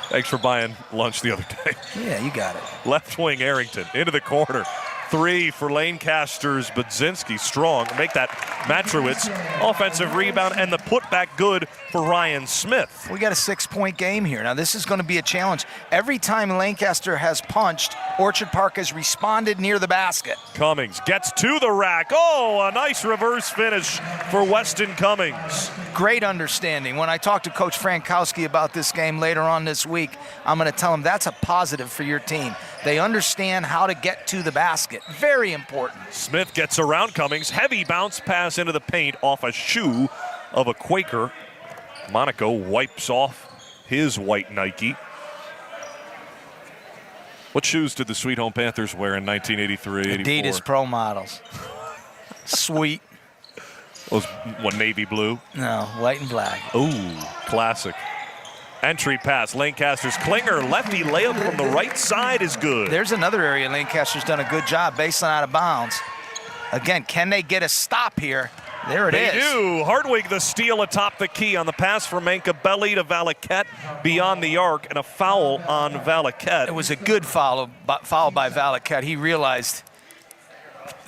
Thanks for buying lunch the other day. Yeah, you got it. Left wing Arrington into the corner. 3 for Lancaster's Budzinski. Strong. Make that Matrowitz. Offensive rebound and the putback good for Ryan Smith. We got a 6-point game here. Now, this is going to be a challenge. Every time Lancaster has punched, Orchard Park has responded near the basket. Cummings gets to the rack. Oh, a nice reverse finish for Weston Cummings. Great understanding. When I talk to Coach Frankowski about this game later on this week, I'm going to tell him that's a positive for your team. They understand how to get to the basket. Very important. Smith gets around Cummings. Heavy bounce pass into the paint off a shoe of a Quaker. Monaco wipes off his white Nike. What shoes did the Sweet Home Panthers wear in 1983, 84? Adidas Pro Models. Sweet. Those, what, navy blue? No, white and black. Ooh, classic. Entry pass, Lancaster's Klinger, lefty layup from the right side is good. There's another area Lancaster's done a good job, baseline out of bounds. Again, can they get a stop here? There it is. They do. Hartwig the steal atop the key on the pass from Mankabelli to Valaket beyond the arc, and a foul on Valaket. It was a good foul by Valaket. He realized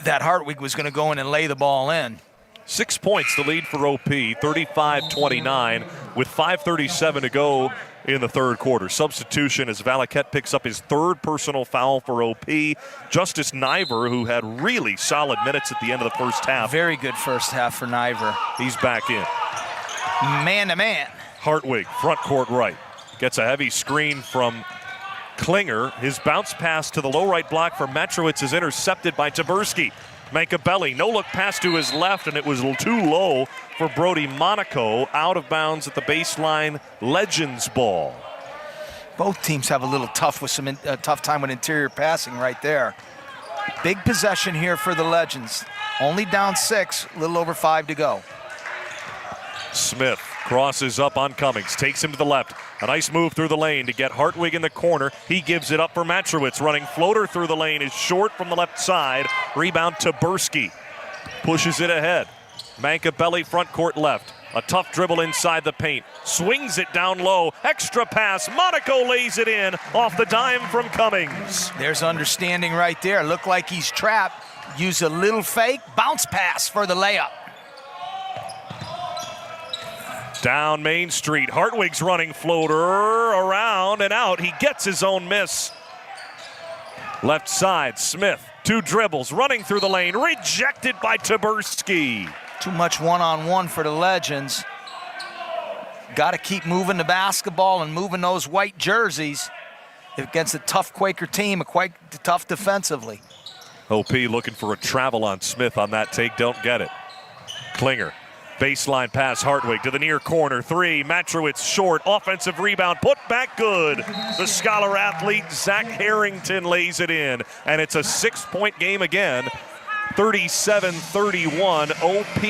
that Hartwig was going to go in and lay the ball in. 6 points, the lead for OP, 35-29, with 5:37 to go in the third quarter. Substitution as Valaket picks up his 3rd personal foul for OP. Justice Niver, who had really solid minutes at the end of the first half. Very good first half for Niver. He's back in. Man-to-man. Hartwig, front court right. Gets a heavy screen from Klinger. His bounce pass to the low right block for Matrowitz is intercepted by Taberski. Mankabelli, no look pass to his left, and it was too low for Brody Monaco. Out of bounds at the baseline. Legends ball. Both teams have a little tough time with interior passing right there. Big possession here for the Legends. Only down 6, a little over 5 to go. Smith crosses up on Cummings, takes him to the left. A nice move through the lane to get Hartwig in the corner. He gives it up for Matrowitz. Running floater through the lane is short from the left side. Rebound Taberski. Pushes it ahead. Mankabelli front court left. A tough dribble inside the paint. Swings it down low. Extra pass. Monaco lays it in off the dime from Cummings. There's understanding right there. Looked like he's trapped. Use a little fake. Bounce pass for the layup. Down Main Street. Hartwig's running floater around and out. He gets his own miss. Left side, Smith. 2 dribbles, running through the lane. Rejected by Taberski. Too much one-on-one for the Legends. Got to keep moving the basketball and moving those white jerseys against a tough Quaker team, quite tough defensively. OP looking for a travel on Smith on that take. Don't get it. Klinger. Baseline pass, Hartwig to the near corner. 3, Matrowitz short. Offensive rebound, put back good. The Scholar athlete, Zach Harrington, lays it in. And it's a 6-point game again. 37-31. OP,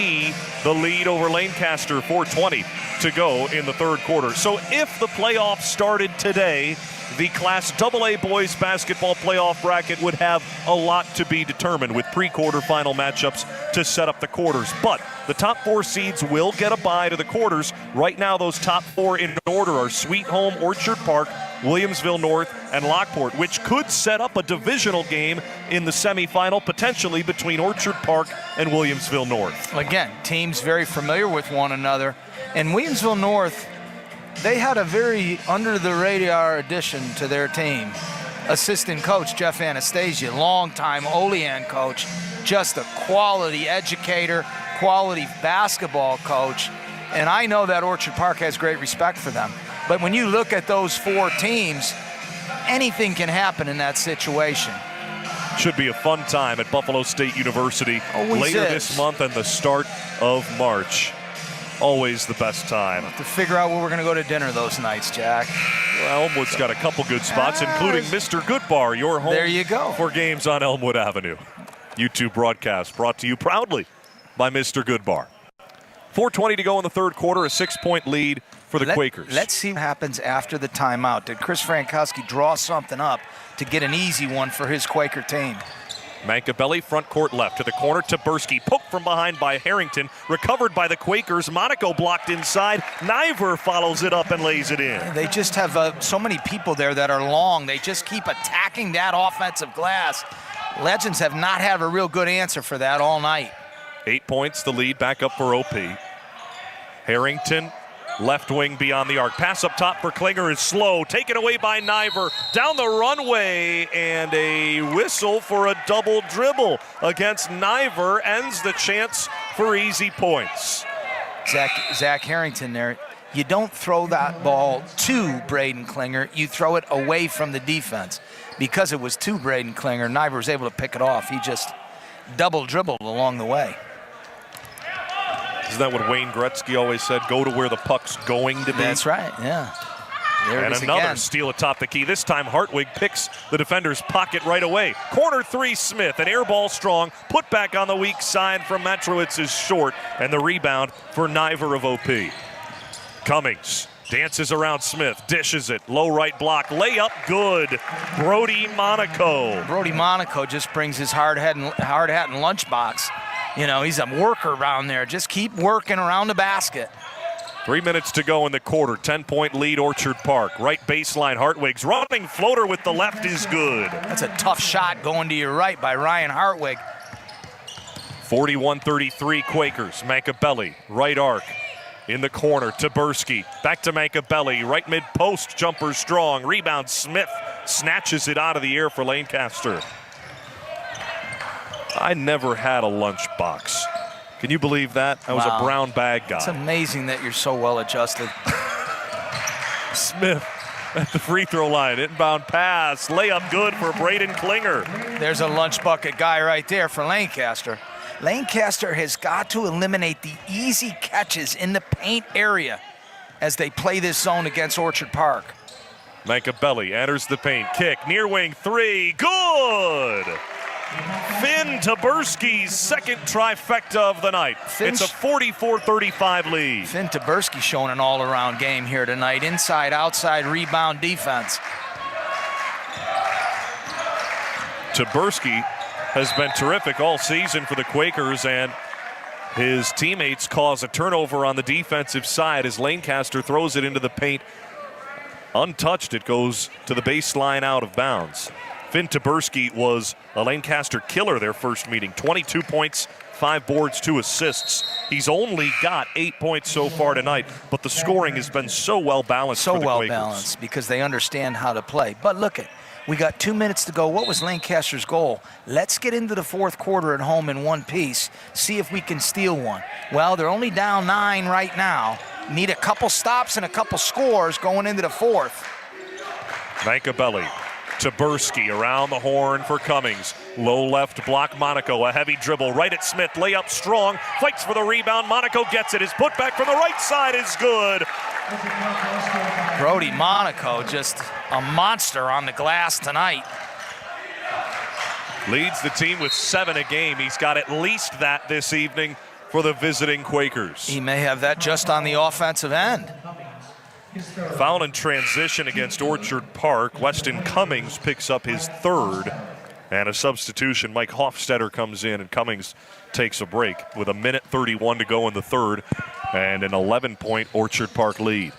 the lead over Lancaster. 4:20 to go in the third quarter. So if the playoffs started today, the Class AA boys basketball playoff bracket would have a lot to be determined with pre-quarterfinal matchups to set up the quarters. But the top 4 seeds will get a bye to the quarters. Right now, those top 4 in order are Sweet Home, Orchard Park, Williamsville North, and Lockport, which could set up a divisional game in the semifinal, potentially between Orchard Park and Williamsville North. Again, teams very familiar with one another. And Williamsville North, they had a very under-the-radar addition to their team. Assistant coach Jeff Anastasia, longtime Olean coach, just a quality educator, quality basketball coach. And I know that Orchard Park has great respect for them. But when you look at those 4 teams, anything can happen in that situation. Should be a fun time at Buffalo State University later this month and the start of March. Always the best time. To figure out where we're going to go to dinner those nights, Jack. Well, Elmwood's got a couple good spots, including Mr. Goodbar, your home there you go. for games on Elmwood Avenue. YouTube broadcast brought to you proudly by Mr. Goodbar. 4:20 to go in the third quarter, a 6-point lead for the Quakers. Let's see what happens after the timeout. Did Chris Frankowski draw something up to get an easy one for his Quaker team? Mankabelli, front court left to the corner. Taberski poked from behind by Harrington. Recovered by the Quakers. Monaco blocked inside. Niver follows it up and lays it in. They just have so many people there that are long. They just keep attacking that offensive glass. Legends have not had a real good answer for that all night. 8 points, the lead back up for OP. Harrington, left wing beyond the arc. Pass up top for Klinger is slow. Taken away by Niver. Down the runway, and a whistle for a double dribble against Niver ends the chance for easy points. Zach Harrington there. You don't throw that ball to Braden Klinger. You throw it away from the defense. Because it was to Braden Klinger, Niver was able to pick it off. He just double dribbled along the way. Isn't that what Wayne Gretzky always said? Go to where the puck's going to be. That's right, yeah. There and it is another again. steal atop the key. This time Hartwig picks the defender's pocket right away. Corner three, Smith. An air ball strong. Put back on the weak side from Matrowitz is short. And the rebound for Niver of OP. Cummings dances around Smith. Dishes it. Low right block. Layup good. Brody Monaco. Brody Monaco just brings his hard hat and lunchbox. You know, he's a worker around there. Just keep working around the basket. 3 minutes to go in the quarter. 10-point lead, Orchard Park. Right baseline, Hartwig's running floater with the left is good. That's a tough shot going to your right by Ryan Hartwig. 41-33 Quakers. Mankabelli, right arc. In the corner, Taberski. Back to Mankabelli. Right mid-post, jumper strong. Rebound, Smith snatches it out of the air for Lancaster. I never had a lunchbox. Can you believe that? I was a brown bag guy. It's amazing that you're so well adjusted. Smith at the free throw line. Inbound pass. Layup good for Braden Klinger. There's a lunch bucket guy right there for Lancaster. Lancaster has got to eliminate the easy catches in the paint area as they play this zone against Orchard Park. Mankabelli enters the paint. Kick. Near wing three. Good! Finn Taberski's second trifecta of the night. It's a 44-35 lead. Finn Taberski showing an all-around game here tonight. Inside, outside, rebound, defense. Taberski has been terrific all season for the Quakers, and his teammates cause a turnover on the defensive side as Lancaster throws it into the paint. Untouched, it goes to the baseline out of bounds. Finn Taberski was a Lancaster killer their first meeting. 22 points, 5 boards, 2 assists. He's only got 8 points so far tonight, but the scoring has been so well balanced for the Quakers. So well balanced because they understand how to play. But look it, we got 2 minutes to go. What was Lancaster's goal? Let's get into the fourth quarter at home in one piece, see if we can steal one. Well, they're only down 9 right now. Need a couple stops and a couple scores going into the fourth. Mankabelli. Taberski around the horn for Cummings. Low left block Monaco. A heavy dribble right at Smith. Layup strong. Fights for the rebound. Monaco gets it. His putback from the right side is good. Brody Monaco just a monster on the glass tonight. Leads the team with 7 a game. He's got at least that this evening for the visiting Quakers. He may have that just on the offensive end. Foul in transition against Orchard Park. Weston Cummings picks up his 3rd. And a substitution. Mike Hofstetter comes in, and Cummings takes a break with 1:31 to go in the 3rd. And an 11-point Orchard Park lead.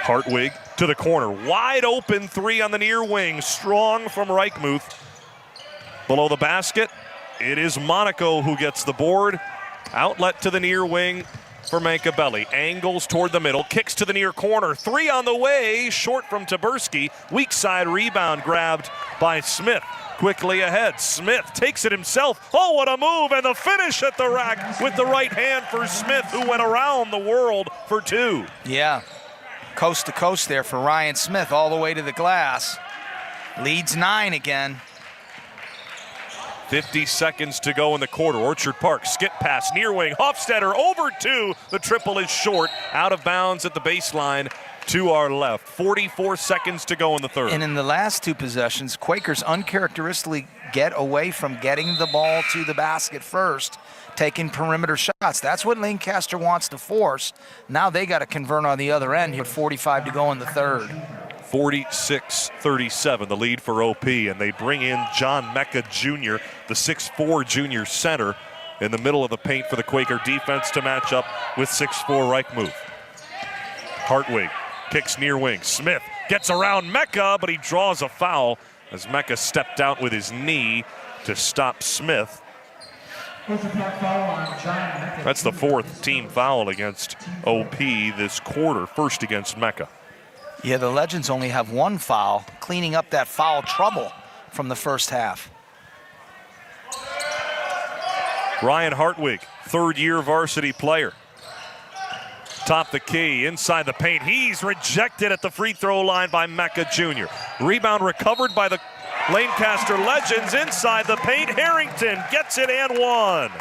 Hartwig to the corner. Wide open 3 on the near wing. Strong from Reichmuth. Below the basket, it is Monaco who gets the board. Outlet to the near wing for Mankabelli. Angles toward the middle, kicks to the near corner. 3 on the way, short from Taberski. Weak side rebound grabbed by Smith. Quickly ahead, Smith takes it himself. Oh, what a move, and the finish at the rack with the right hand for Smith, who went around the world for 2. Yeah, coast to coast there for Ryan Smith all the way to the glass. Leads 9 again. 50 seconds to go in the quarter. Orchard Park, skip pass, near wing. Hofstetter over 2. The triple is short, out of bounds at the baseline. to our left. 44 seconds to go in the third. And in the last two possessions, Quakers uncharacteristically get away from getting the ball to the basket first, taking perimeter shots. That's what Lancaster wants to force. Now they got to convert on the other end here with 45 to go in the third. 46-37, the lead for OP, and they bring in John Mecca Jr., the 6'4 junior center, in the middle of the paint for the Quaker defense to match up with 6'4 Reich move. Hartwig kicks near wing. Smith gets around Mecca, but he draws a foul as Mecca stepped out with his knee to stop Smith. That's the fourth team foul against OP this quarter, first against Mecca. Yeah, the Legends only have one foul, cleaning up that foul trouble from the first half. Ryan Hartwig, third-year varsity player. Top the key, inside the paint. He's rejected at the free throw line by Mecca Jr. Rebound recovered by the Lancaster Legends inside the paint. Harrington gets it and one.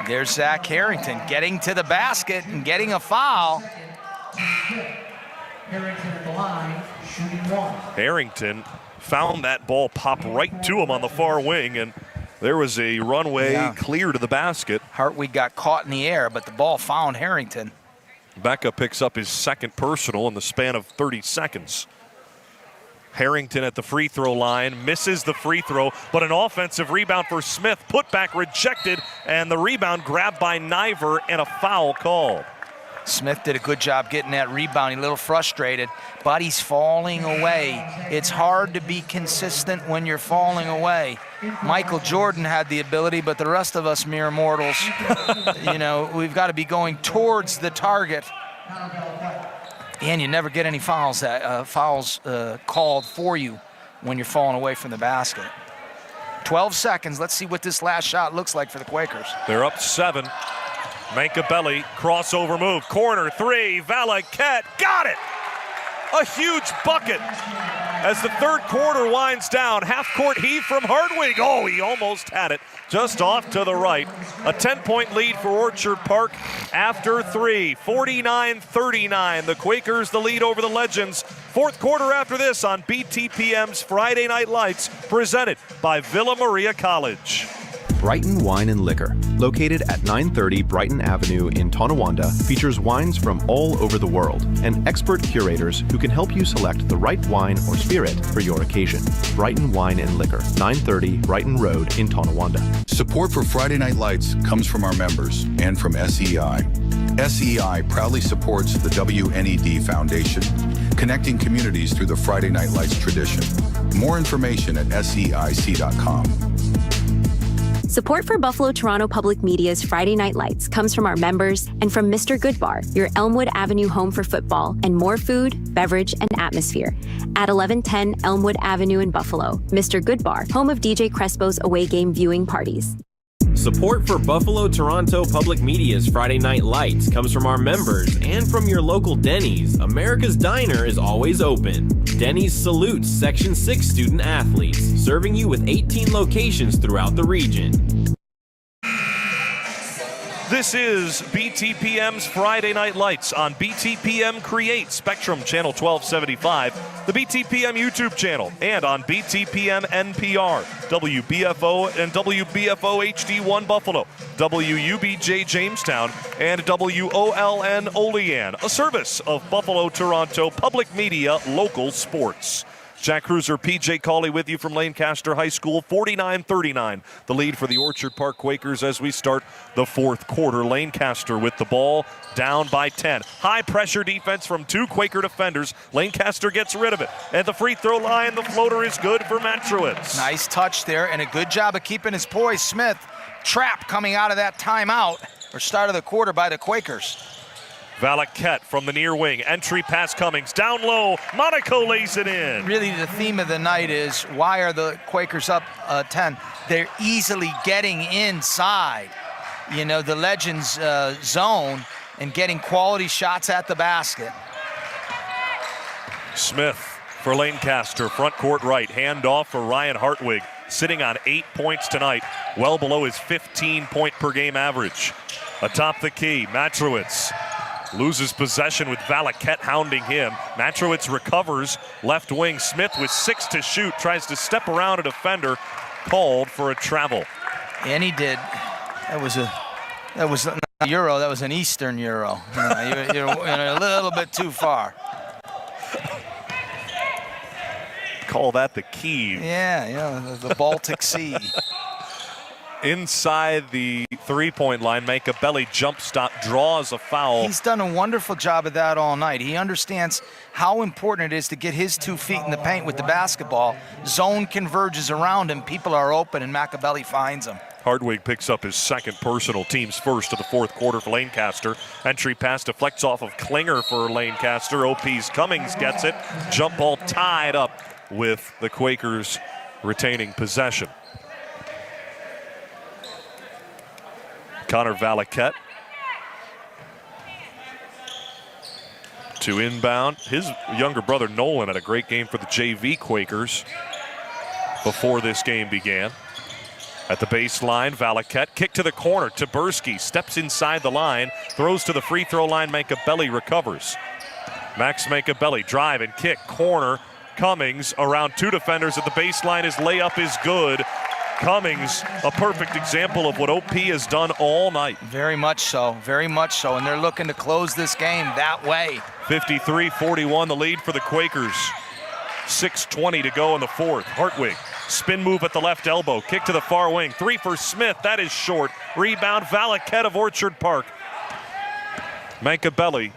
There's Zach Harrington getting to the basket and getting a foul. Harrington at the line, shooting one. Harrington found that ball pop right to him on the far wing, and there was a runway clear to the basket. Hartwig got caught in the air, but the ball found Harrington. Becca picks up his second personal in the span of 30 seconds. Harrington at the free throw line, misses the free throw, but an offensive rebound for Smith. Put back rejected, and the rebound grabbed by Niver and a foul called. Smith did a good job getting that rebound. He's a little frustrated, but he's falling away. It's hard to be consistent when you're falling away. Michael Jordan had the ability, but the rest of us mere mortals, you know, we've got to be going towards the target. And you never get any fouls called for you when you're falling away from the basket. 12 seconds. Let's see what this last shot looks like for the Quakers. They're up 7. Mankabelli, crossover move, corner three, Valaket, got it! A huge bucket as the third quarter winds down. Half-court heave from Hartwig. Oh, he almost had it, just off to the right. A 10-point lead for Orchard Park after 3, 49-39. The Quakers the lead over the Legends. Fourth quarter after this on BTPM's Friday Night Lights, presented by Villa Maria College. Brighton Wine and Liquor, located at 930 Brighton Avenue in Tonawanda, features wines from all over the world and expert curators who can help you select the right wine or spirit for your occasion. Brighton Wine and Liquor, 930 Brighton Road in Tonawanda. Support for Friday Night Lights comes from our members and from SEI. SEI proudly supports the WNED Foundation, connecting communities through the Friday Night Lights tradition. More information at SEIC.com. Support for Buffalo Toronto Public Media's Friday Night Lights comes from our members and from Mr. Goodbar, your Elmwood Avenue home for football and more food, beverage, and atmosphere. At 1110 Elmwood Avenue in Buffalo, Mr. Goodbar, home of DJ Crespo's away game viewing parties. Support for Buffalo Toronto Public Media's Friday Night Lights comes from our members and from your local Denny's. America's Diner is always open. Denny's salutes Section 6 student athletes, serving you with 18 locations throughout the region. This is BTPM's Friday Night Lights on BTPM Create Spectrum Channel 1275, the BTPM YouTube channel, and on BTPM NPR, WBFO and WBFO HD1 Buffalo, WUBJ Jamestown, and WOLN Olean, a service of Buffalo Toronto Public Media Local Sports. Jack Cruiser, PJ Cawley with you from Lancaster High School, 49-39. The lead for the Orchard Park Quakers as we start the fourth quarter. Lancaster with the ball down by 10. High pressure defense from two Quaker defenders. Lancaster gets rid of it. At the free throw line, the floater is good for Matrowitz. Nice touch there and a good job of keeping his poise. Smith, trap coming out of that timeout, or start of the quarter by the Quakers. Valaket from the near wing. Entry pass Cummings. Down low. Monaco lays it in. Really the theme of the night is, why are the Quakers up 10? They're easily getting inside, you know, the Legends zone and getting quality shots at the basket. Smith for Lancaster. Front court right. Handoff for Ryan Hartwig. Sitting on 8 points tonight. Well below his 15-point per game average. Atop the key. Matrowitz Loses possession with Valaket hounding him. Matrowitz recovers. Left wing, Smith with 6 to shoot. Tries to step around a defender. Called for a travel. And he did. That was not a Euro. That was an Eastern Euro. You're a little bit too far. Call that the Kiev. Yeah, the Baltic Sea. Inside the three-point line, Machiavelli jump stop, draws a foul. He's done a wonderful job of that all night. He understands how important it is to get his 2 feet in the paint with the basketball. Zone converges around him, people are open, and Machiavelli finds him. Hartwig picks up his second personal, team's first of the fourth quarter for Lancaster. Entry pass deflects off of Klinger for Lancaster. OP's Cummings gets it. Jump ball tied up with the Quakers retaining possession. Connor Valaket to inbound. His younger brother Nolan had a great game for the JV Quakers before this game began. At the baseline, Valaket, kick to the corner. Taberski steps inside the line, throws to the free throw line. Machiavelli recovers. Max Machiavelli, drive and kick, corner. Cummings around 2 defenders at the baseline. His layup is good. Cummings, a perfect example of what OP has done all night. Very much so, and they're looking to close this game that way. 53-41, the lead for the Quakers. 6:20 to go in the fourth. Hartwig, spin move at the left elbow, kick to the far wing. 3 for Smith, that is short. Rebound, Valaket of Orchard Park. Machiavelli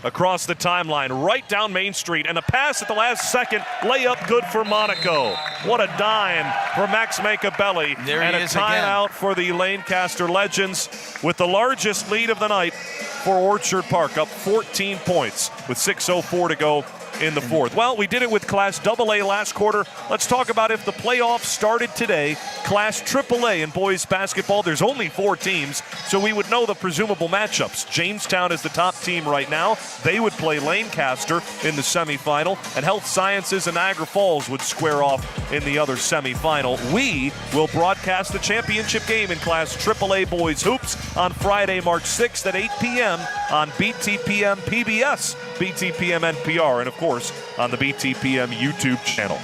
across the timeline, right down Main Street, and a pass at the last second, layup good for Monaco. What a dime for Max Machiavelli. There and he a is timeout again for the Lancaster Legends with the largest lead of the night for Orchard Park, up 14 points with 6:04 to go in the fourth. Well, we did it with Class AA last quarter. Let's talk about if the playoffs started today. Class AAA in boys basketball, there's only 4 teams, so we would know the presumable matchups. Jamestown is the top team right now. They would play Lancaster in the semifinal, and Health Sciences and Niagara Falls would square off in the other semifinal. We will broadcast the championship game in Class AAA boys hoops on Friday, March 6th at 8 p.m. on BTPM PBS, BTPM NPR, and of course on the BTPM YouTube channel.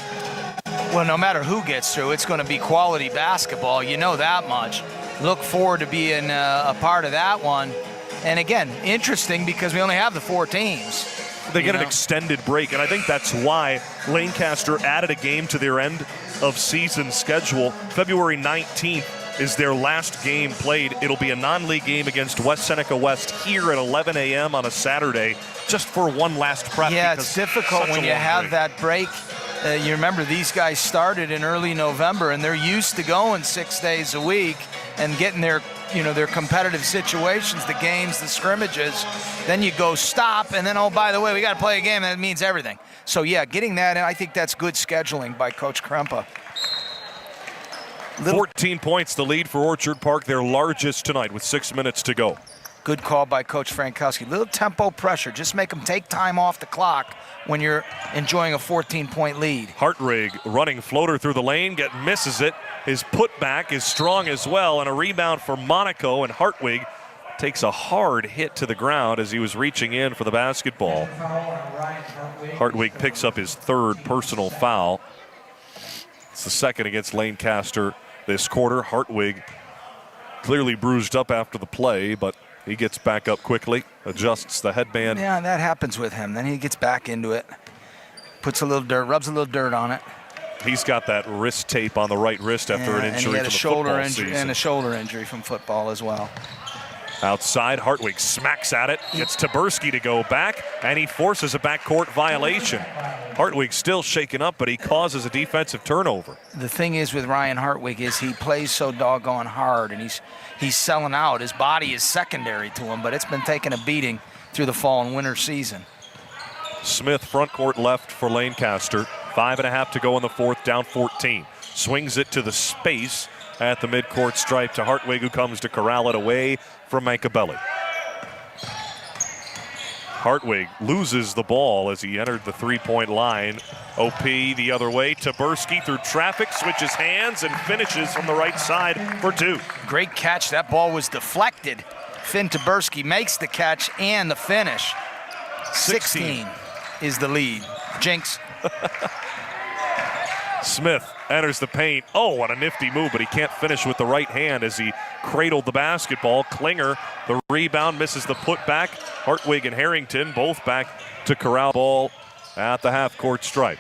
Well, no matter who gets through, it's going to be quality basketball. You know that much. Look forward to being a part of that one. And again, interesting because we only have the 4 teams. They get an extended break, and I think that's why Lancaster added a game to their end of season schedule. February 19th is their last game played. It'll be a non-league game against West Seneca West here at 11 a.m. on a Saturday, just for one last prep. Yeah, it's difficult when you have that break. You remember these guys started in early November, and they're used to going 6 days a week and getting their competitive situations, the games, the scrimmages. Then you go stop, and then, oh, by the way, we got to play a game. That means everything. So, yeah, getting that in, I think that's good scheduling by Coach Krempa. 14 points, the lead for Orchard Park, their largest tonight with 6 minutes to go. Good call by Coach Frankowski. Little tempo pressure. Just make them take time off the clock when you're enjoying a 14-point lead. Hartwig running floater through the lane, misses it. His putback is strong as well, and a rebound for Monaco, and Hartwig takes a hard hit to the ground as he was reaching in for the basketball. Hartwig picks up his 3rd personal foul. It's the 2nd against Lancaster this quarter. Hartwig clearly bruised up after the play, but he gets back up quickly, adjusts the headband. Yeah, that happens with him. Then he gets back into it, puts a little dirt, rubs a little dirt on it. He's got that wrist tape on the right wrist after an injury from the football season. And a shoulder injury from football as well. Outside, Hartwig smacks at it, gets Taberski to go back, and he forces a backcourt violation. Hartwig still shaken up, but he causes a defensive turnover. The thing is with Ryan Hartwig is he plays so doggone hard, and he's selling out. His body is secondary to him, but it's been taking a beating through the fall and winter season. Smith front court left for Lancaster. 5.5 to go in the fourth, down 14. Swings it to the space at the midcourt stripe to Hartwig, who comes to corral it away from Machiavelli. Hartwig loses the ball as he entered the three-point line. OP the other way. Taberski through traffic, switches hands, and finishes from the right side for 2. Great catch. That ball was deflected Finn Taberski makes the catch and the finish. 16 is the lead. Jinx. Smith enters the paint. Oh, what a nifty move, but he can't finish with the right hand as he cradled the basketball. Klinger, the rebound, misses the putback. Hartwig and Harrington both back to corral ball at the half-court stripe.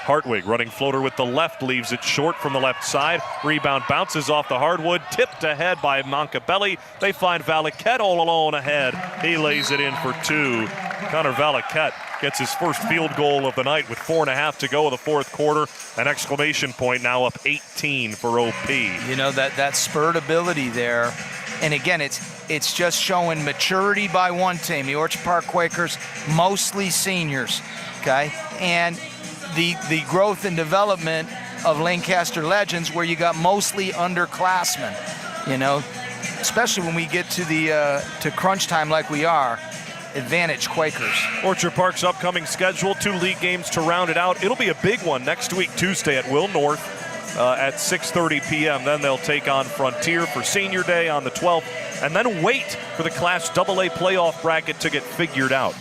Hartwig running floater with the left, leaves it short from the left side. Rebound bounces off the hardwood, tipped ahead by Mancabelli. They find Valaquette all alone ahead. He lays it in for 2. Connor Valaquette gets his first field goal of the night with 4.5 to go in the fourth quarter. An exclamation point, now up 18 for OP. You know, that spurt ability there. And again, it's just showing maturity by one team. The Orchard Park Quakers, mostly seniors, okay? And the growth and development of Lancaster Legends, where you got mostly underclassmen, you know, especially when we get to the to crunch time like we are. Advantage Quakers. Orchard Park's upcoming schedule, 2 league games to round it out. It'll be a big one next week, Tuesday at Will North at 6:30 p.m. Then they'll take on Frontier for Senior Day on the 12th, and then wait for the Class AA playoff bracket to get figured out.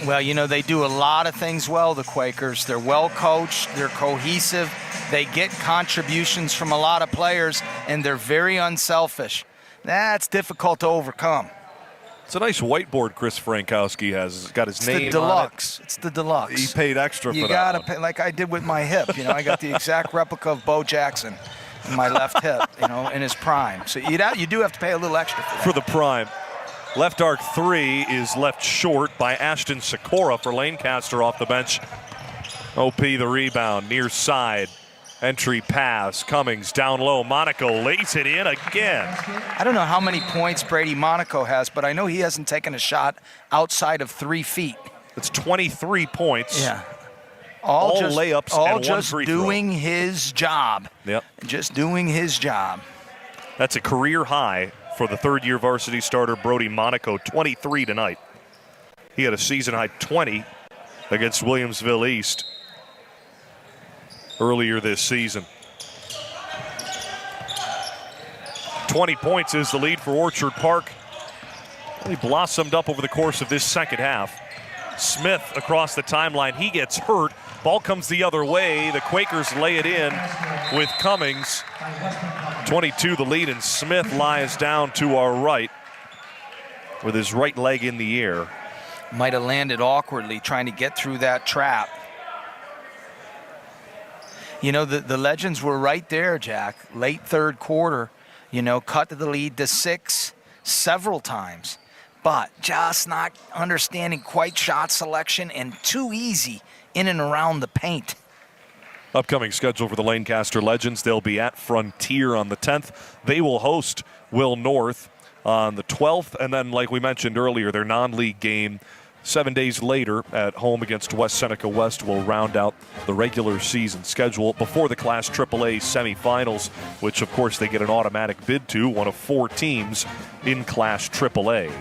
Well, you know, they do a lot of things well, the Quakers. They're well coached, they're cohesive, they get contributions from a lot of players, and they're very unselfish. That's difficult to overcome. It's a nice whiteboard Chris Frankowski has. It's got his name the deluxe. on it. It's the deluxe. He paid extra for that. You gotta pay, like I did with my hip. You know, I got the exact replica of Bo Jackson in my left hip, you know, in his prime. So you do have to pay a little extra for that. For the prime. Left arc 3 is left short by Ashton Sikora for Lancaster off the bench. OP the rebound, near side. Entry pass, Cummings down low. Monaco lays it in again. I don't know how many points Brady Monaco has, but I know he hasn't taken a shot outside of 3 feet. It's 23 points. Yeah. All layups all and just one free throw. doing his job. Yep. Just doing his job. That's a career high for the third-year varsity starter Brody Monaco, 23 tonight. He had a season-high 20 against Williamsville East earlier this season. 20 points is the lead for Orchard Park. Really blossomed up over the course of this second half. Smith across the timeline, he gets hurt. Ball comes the other way. The Quakers lay it in with Cummings. 22 the lead, and Smith lies down to our right with his right leg in the air. Might have landed awkwardly trying to get through that trap. You know, the Legends were right there, Jack. Late third quarter, you know, cut the lead to 6 several times. But just not understanding quite shot selection and too easy in and around the paint. Upcoming schedule for the Lancaster Legends. They'll be at Frontier on the 10th. They will host Will North on the 12th. And then, like we mentioned earlier, their non-league game 7 days later at home against West Seneca West will round out the regular season schedule before the Class AAA semifinals, which, of course, they get an automatic bid to, one of 4 teams in Class AAA.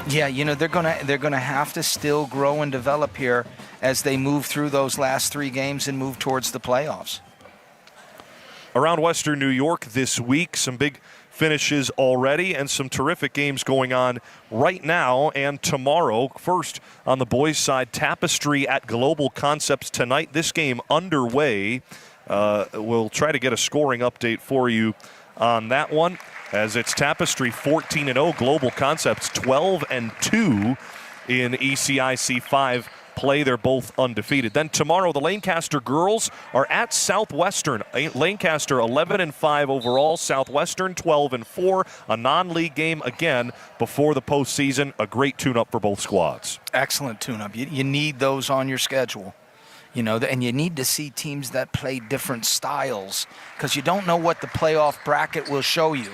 Yeah, you know, they're gonna have to still grow and develop here as they move through those last 3 games and move towards the playoffs. Around Western New York this week, some big finishes already and some terrific games going on right now and tomorrow. First, on the boys' side, Tapestry at Global Concepts tonight. This game underway. We'll try to get a scoring update for you on that one, as it's Tapestry 14-0, Global Concepts 12-2 in ECIC 5 play. They're both undefeated. Then tomorrow, the Lancaster girls are at Southwestern. Lancaster 11-5 overall, Southwestern 12-4. A non-league game again before the postseason. A great tune-up for both squads. Excellent tune-up. You need those on your schedule. You know, and you need to see teams that play different styles because you don't know what the playoff bracket will show you.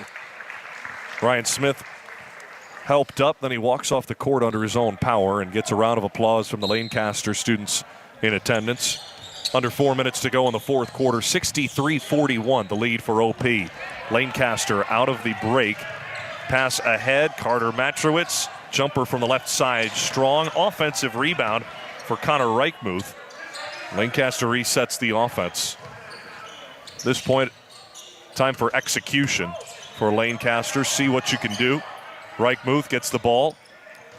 Ryan Smith helped up, then he walks off the court under his own power and gets a round of applause from the Lancaster students in attendance. Under 4 minutes to go in the fourth quarter, 63-41, the lead for OP. Lancaster out of the break. Pass ahead, Carter Matrowitz. Jumper from the left side, strong. Offensive rebound for Connor Reichmuth. Lancaster resets the offense. At this point, time for execution for Lancaster. See what you can do. Reichmuth gets the ball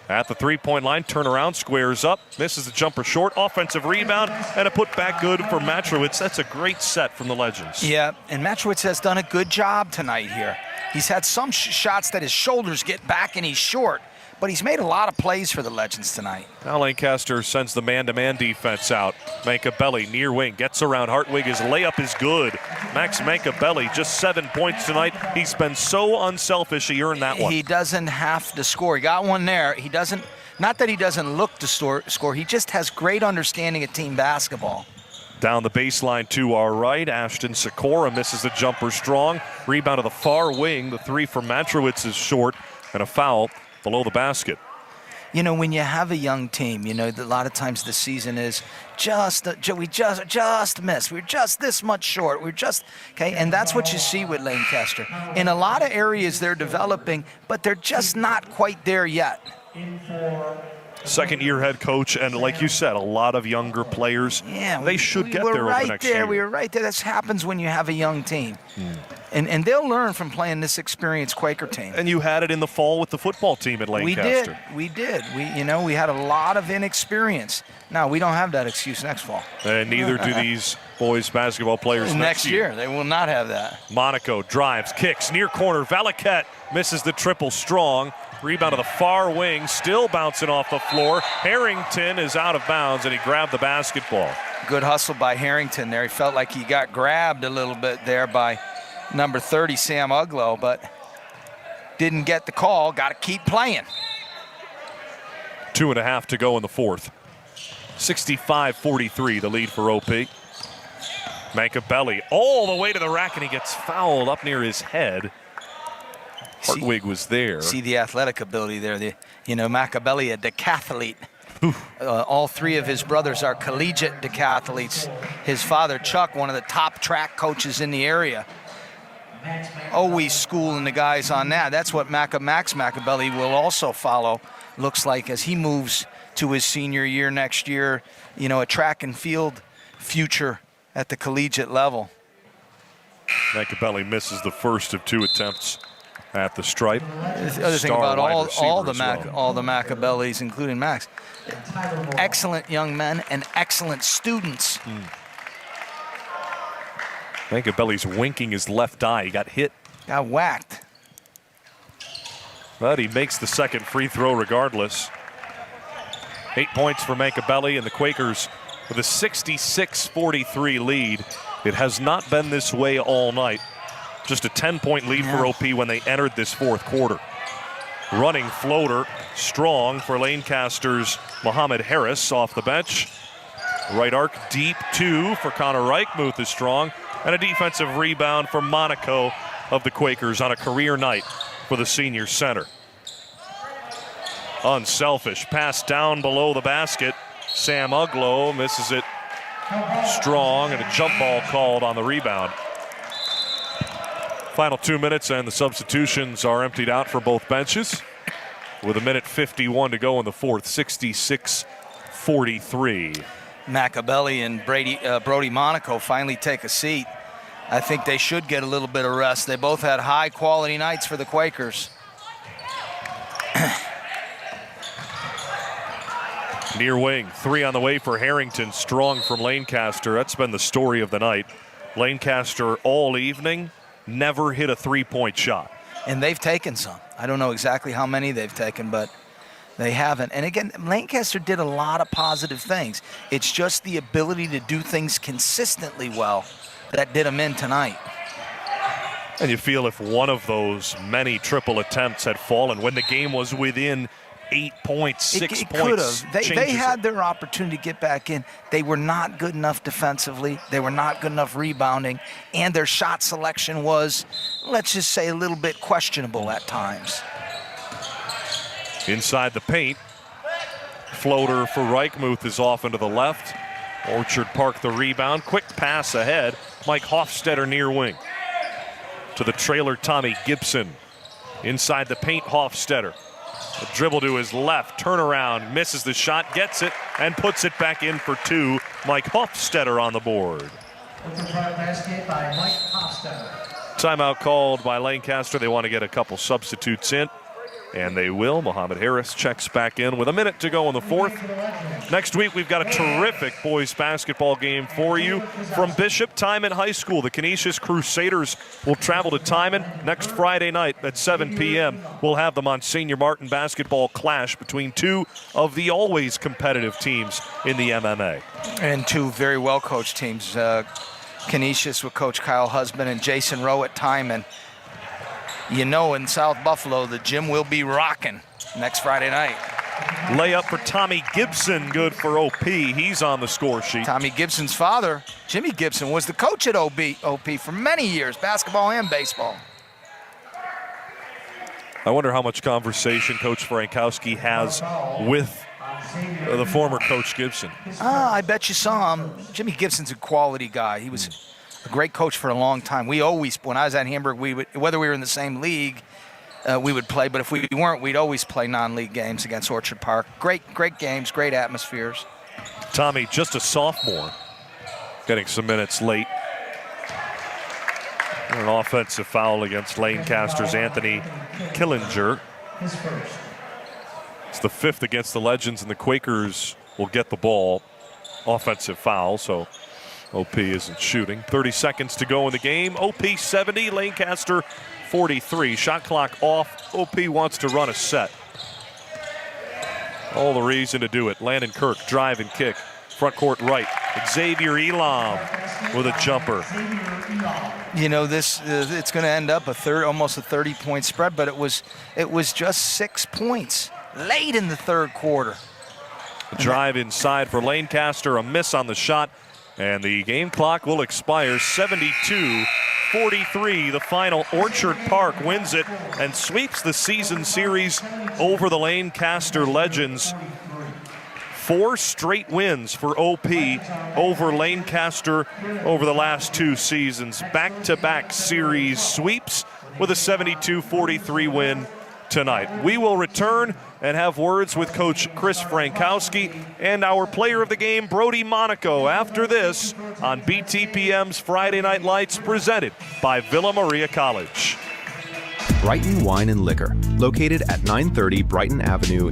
at the three-point line. Turnaround, squares up, misses the jumper short. Offensive rebound and a putback good for Matrowitz. That's a great set from the Legends. Yeah, and Matrowitz has done a good job tonight here. He's had some shots that his shoulders get back and he's short, but he's made a lot of plays for the Legends tonight. Now Lancaster sends the man-to-man defense out. Mankabelli near wing, gets around Hartwig. His layup is good. Max Mankabelli, just 7 points tonight. He's been so unselfish, he earned that one. He doesn't have to score. He got one there. He doesn't, not that he doesn't look to score, he just has great understanding of team basketball. Down the baseline to our right, Ashton Sikora misses the jumper strong. Rebound to the far wing. The three from Matrowitz is short, and a foul below the basket. You know, when you have a young team, you know, a lot of times the season is we just missed. We're just this much short. We're just, okay, and that's what you see with Lancaster. In a lot of areas they're developing, but they're just not quite there yet. Second-year head coach, and like you said, a lot of younger players. Yeah, they should get there over the next year. We were right there. That happens when you have a young team. And they'll learn from playing this experienced Quaker team. And you had it in the fall with the football team at Lancaster. We did. We had a lot of inexperience. Now, we don't have that excuse next fall. And neither do these boys basketball players next year. They will not have that. Monaco drives, kicks, near corner. Valaquette misses the triple strong. Rebound to the far wing, still bouncing off the floor. Harrington is out of bounds, and he grabbed the basketball. Good hustle by Harrington there. He felt like he got grabbed a little bit there by number 30, Sam Uglow, but didn't get the call. Got to keep playing. 2.5 to go in the fourth. 65-43, the lead for OP. Mankabelli all the way to the rack, and he gets fouled up near his head. Hartwig was there. See the athletic ability there. Mankabelli, a decathlete. All three of his brothers are collegiate decathletes. His father, Chuck, one of the top track coaches in the area. Always schooling the guys on that. That's what Max Mankabelli will also follow, looks like, as he moves to his senior year next year. You know, a track and field future at the collegiate level. Mankabelli misses the first of 2 attempts at the stripe. The other thing about all the Mankabellis, including Max, excellent young men and excellent students. Mankabelli's winking his left eye. He got hit. Got whacked. But he makes the second free throw regardless. 8 points for Mankabelli, and the Quakers with a 66-43 lead. It has not been this way all night. Just a 10-point lead for OP when they entered this fourth quarter. Running floater, strong for Lancaster's Muhammad Harris off the bench. Right arc deep 2 for Connor Reichmuth is strong. And a defensive rebound for Monaco of the Quakers on a career night for the senior center. Unselfish pass down below the basket. Sam Uglow misses it strong, and a jump ball called on the rebound. Final 2 minutes, and the substitutions are emptied out for both benches. With 1:51 to go in the fourth, 66-43. Mankabelli and Brody Monaco finally take a seat. I think they should get a little bit of rest. They both had high-quality nights for the Quakers. Near wing, 3 on the way for Harrington, strong from Lancaster. That's been the story of the night. Lancaster all evening, never hit a 3-point shot. And they've taken some. I don't know exactly how many they've taken, but they haven't. And again, Lancaster did a lot of positive things. It's just the ability to do things consistently well that did them in tonight. And you feel if one of those many triple attempts had fallen when the game was within 8 points, 6 points. Could have. They had their opportunity to get back in. They were not good enough defensively. They were not good enough rebounding. And their shot selection was, let's just say, a little bit questionable at times. Inside the paint, floater for Reichmuth is off into the left. Orchard Park the rebound. Quick pass ahead. Mike Hofstetter near wing. To the trailer, Tommy Gibson. Inside the paint, Hofstetter. A dribble to his left, turnaround, misses the shot, gets it, and puts it back in for 2. Mike Hofstetter on the board. Timeout called by Lancaster. They want to get a couple substitutes in, and they will. Muhammad Harris checks back in with a minute to go in the fourth. Next week, we've got a terrific boys basketball game for you from Bishop Timon High School. The Canisius Crusaders will travel to Timon next Friday night at 7 p.m. We'll have the Monsignor Martin basketball clash between two of the always competitive teams in the MMA. And two very well-coached teams. Canisius with Coach Kyle Husband and Jason Rowe at Timon. You know, in South Buffalo, the gym will be rocking next Friday night. Layup for Tommy Gibson, good for OP. He's on the score sheet. Tommy Gibson's father, Jimmy Gibson, was the coach at OP for many years, basketball and baseball. I wonder how much conversation Coach Frankowski has with the former Coach Gibson. I bet you some. Jimmy Gibson's a quality guy. He was a great coach for a long time. We always, when I was at Hamburg, whether we were in the same league, we would play. But if we weren't, we'd always play non-league games against Orchard Park. Great games, great atmospheres. Tommy, just a sophomore, getting some minutes late. An offensive foul against Lancaster's Anthony Killinger. It's the fifth against the Legends, and the Quakers will get the ball. Offensive foul, so OP isn't shooting. 30 seconds to go in the game. OP 70, Lancaster 43. Shot clock off. OP wants to run a set. All the reason to do it. Landon Kirk, drive and kick. Front court right. Xavier Elam with a jumper. You know, it's going to end up almost a 30-point spread, but it was just 6 points late in the third quarter. The drive inside for Lancaster, a miss on the shot, and the game clock will expire. 72-43, the final. Orchard Park wins it and sweeps the season series over the Lancaster Legends. 4 straight wins for OP over Lancaster over the last 2 seasons. Back-to-back series sweeps with a 72-43 win tonight. We will return and have words with Coach Chris Frankowski and our player of the game, Brody Monaco, after this on BTPM's Friday Night Lights, presented by Villa Maria College. Brighton Wine and Liquor, located at 930 Brighton Avenue